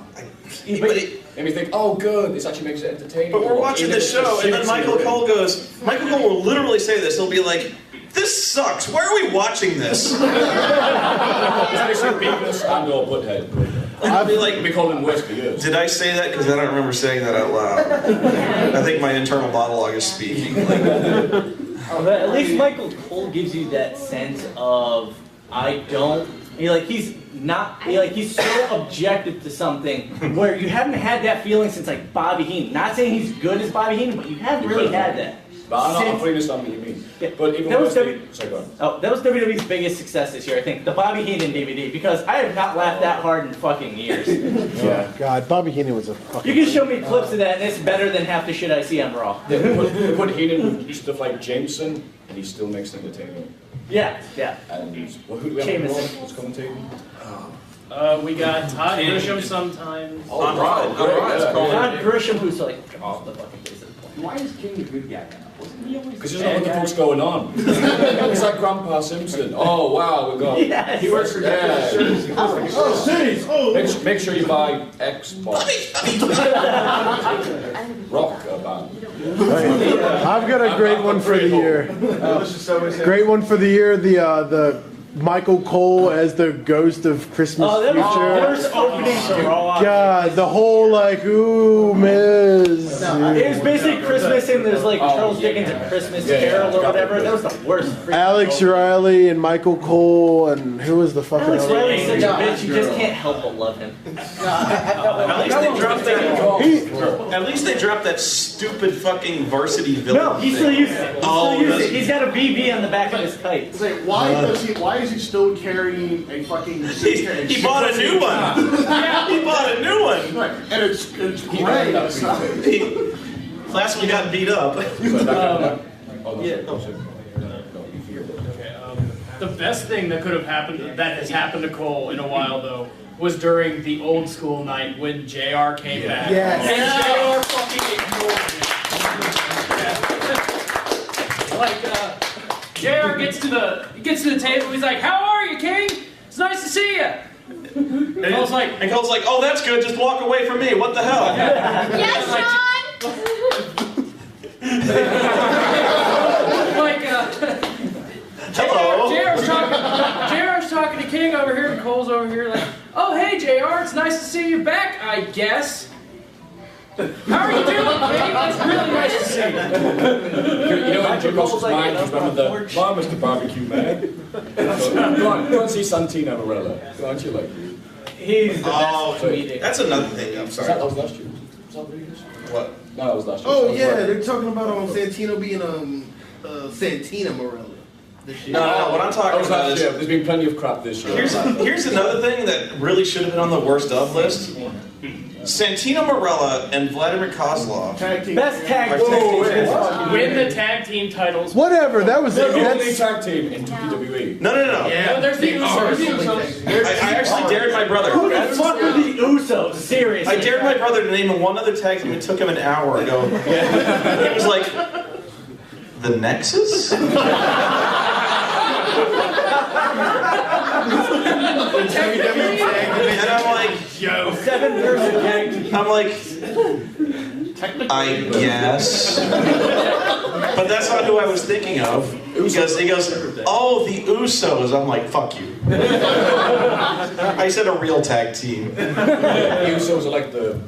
And we think, oh, good, this actually makes it entertaining. But we're watching the show, and then Michael Cole will literally say this. He'll be like, this sucks. Why are we watching this? It's actually Beavis and or Butthead. I'll be like, we call him worse for years. Did I say that? Because I don't remember saying that out loud. I think my internal monologue is speaking. But at least Michael Cole gives you that sense of he's so objective to something where you haven't had that feeling since like Bobby Heenan. Not saying he's good as Bobby Heenan, but you haven't really had that. But I'm fully understand what you mean. Yeah. But even that was sorry, go on. that was WWE's biggest success this year, I think. The Bobby Heenan DVD, because I have not laughed that hard in fucking years. Yeah. God, Bobby Heenan was a fucking... You can show me clips of that, and it's better than half the shit I see on Raw. Put Heenan with stuff like Jameson, and he still makes it entertaining. Yeah. And who do we have on Raw that's commentating? We got Todd Grisham sometimes. On Raw. Todd Grisham, who's like off the fucking face of the point. Why is King a good guy now? Because there's not what the fuck's going on. It's like Grandpa Simpson. Oh, wow, we've got... Yes. He works for... Make sure you buy Xbox. Rock band. I've got a great one for the year. Great one for the year. The Michael Cole as the ghost of Christmas that was Future. the worst opening to Raw God, the whole like, ooh, Miz. It was basically Christmas and there's like Charles Dickens' A Christmas Carol or whatever. That was the worst. Alex Riley and Michael Cole and who was the fucking Alex other Riley's one? such a bitch. You just can't help but love him. At least they dropped that. At least they dropped that stupid fucking varsity villain. No, he still uses it. He's got a BB on the back of his kite. It's like, why is he still carrying a fucking suitcase? He bought a new one. He bought a new one. Right. And it's gray. Last one got beat up. The best thing that could have happened, that has happened to Cole in a while though, was during the old school night when JR came back. Yes. And JR fucking ignored him. JR gets to the table, he's like, "How are you, King? It's nice to see you." And Cole's like, "Oh, that's good. Just walk away from me. What the hell?" Yes, Sean. Hello. JR's talking to King over here, and Cole's over here like, "Oh, hey, JR, it's nice to see you back, I guess. How are you doing, King? It's really nice to see you." You know, in Jim Ross's mind, he's one of the Mr. Barbecue Man. Go on, see Santino Morella. Aren't you like? He's the best comedic. That's another thing. I'm sorry. That was last year. What? No, that was last year. Oh yeah, they're talking about Santino being Santina Morella. No, what I'm talking about is there's been plenty of crap this year. Here's another thing that really should have been on the worst of list. Santino Marella and Vladimir Kozlov. Best tag team. Win the tag team titles. Whatever, that was the it. only tag team in WWE. No. Yeah, no, there's the Usos. I actually dared my brother. Who the fuck are the Usos? Seriously. I dared my brother to name one other tag team. It took him an hour ago. He was like, "The Nexus?" And I'm like, yo, 7-person tag team. I'm like, I guess. But that's not who I was thinking of. He goes, "Oh, the Usos." I'm like, "Fuck you." I said a real tag team. The Usos are like the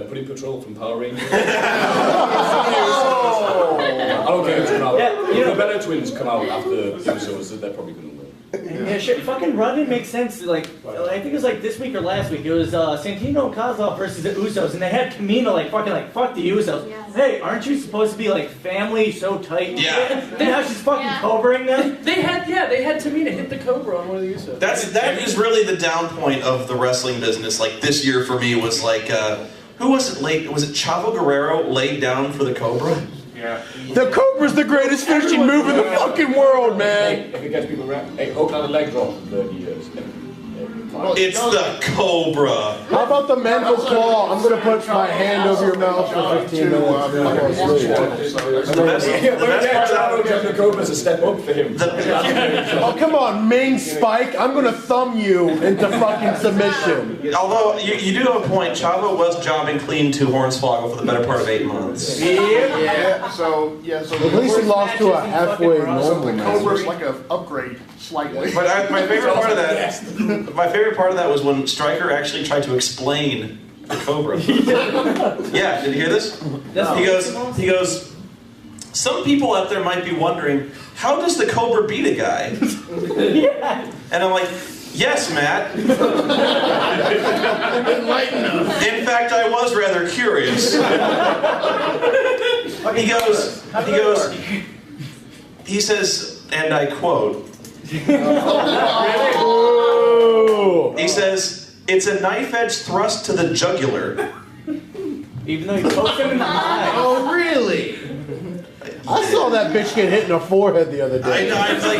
Putty Patrol from Power Rangers. I don't care who's come out. Yeah, you know, the better twins come out after the Usos, they're probably going to win. Yeah, shit, fucking running makes sense. Like, I think it was like this week or last week. It was Santino Kozlov versus the Usos, and they had Camino like fuck the Usos. Yes. Hey, aren't you supposed to be like family so tight? Yeah. Now she's fucking covering them. They had Tamina hit the Cobra on one of the Usos. That is really the down point of the wrestling business. Like this year for me was like, who was it late? Was it Chavo Guerrero laid down for the Cobra? Yeah. The Cobra's the greatest finishing move in the fucking world, man. If it gets people around, hey, Hope had a leg drop for 30 years. It's the Cobra. How about the mental claw? I'm gonna put my hand over your mouth for 15 minutes. The best part of the Cobra's a step up for him. Oh, come on, Ming Spike. I'm gonna thumb you into fucking submission. Although, you do have a point, Chavo was jobbing clean to Hornswoggle for the better part of 8 months. Yeah. So at least he lost to a halfway normal the man. Cobra's like an upgrade slightly. But my favorite part of that, was when Stryker actually tried to explain the Cobra. Yeah, did you hear this? He goes, "Some people out there might be wondering, how does the Cobra beat a guy?" And I'm like, "Yes, Matt. In fact, I was rather curious." He says, and I quote, he says, "It's a knife-edge thrust to the jugular." Even though he poked him in the eye. Oh, really? I saw that bitch get hit in the forehead the other day. I know, I was like...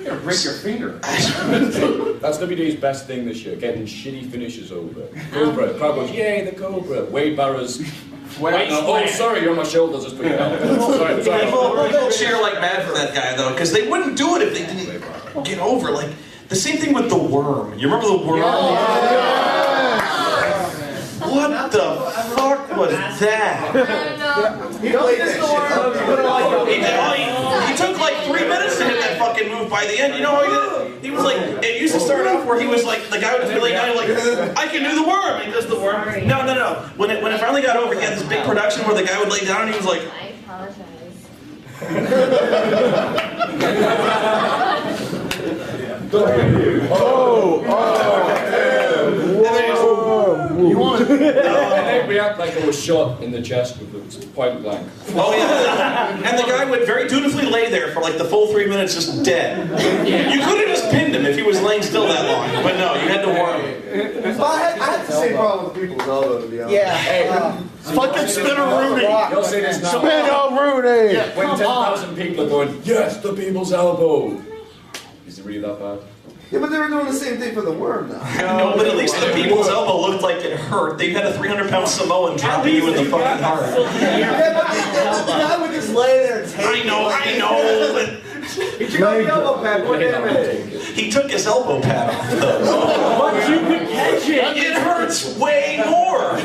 You're gonna break your finger. That's WWE's best thing this year, getting shitty finishes over. Cobra, crowd goes, "Yay, the Cobra." Wade Barra's... Oh, sorry, you're on my shoulders. Just put it down. Sorry. People cheer like mad for that guy though, because they wouldn't do it if they didn't get over. Like the same thing with the Worm. You remember the Worm? What the fuck was that? He took like 3 minutes to hit that fucking move by the end. You know how he did it? He was like, it used to start off where he was like, the guy would be like, I can do the worm. He does the worm. No. When it finally got over, he had this big production where the guy would lay down and he was like, I apologize. You want and then react like it was shot in the chest with a point blank. oh yeah. And the guy would very dutifully lay there for like the full 3 minutes just dead. You could have just pinned him if he was laying still that long, but no, you had to warm him. But I had the same problem with people's elbow, to be honest. Yeah. Hey, Fucking Spinner-Rooney. you'll say this now. Spinner-Rooney. When 10,000 people are going, yes, the people's elbow. Is it really that bad? Yeah, but they were doing the same thing for the worm, though. No, but at least the people's elbow looked like it hurt. They had a 300-pound Samoan dropping you in the fucking heart. Yeah, but the guy would just lay there and take I know. He took out the elbow pad. What damage? He took his elbow pad off, though. But you could catch it! It hurts way more.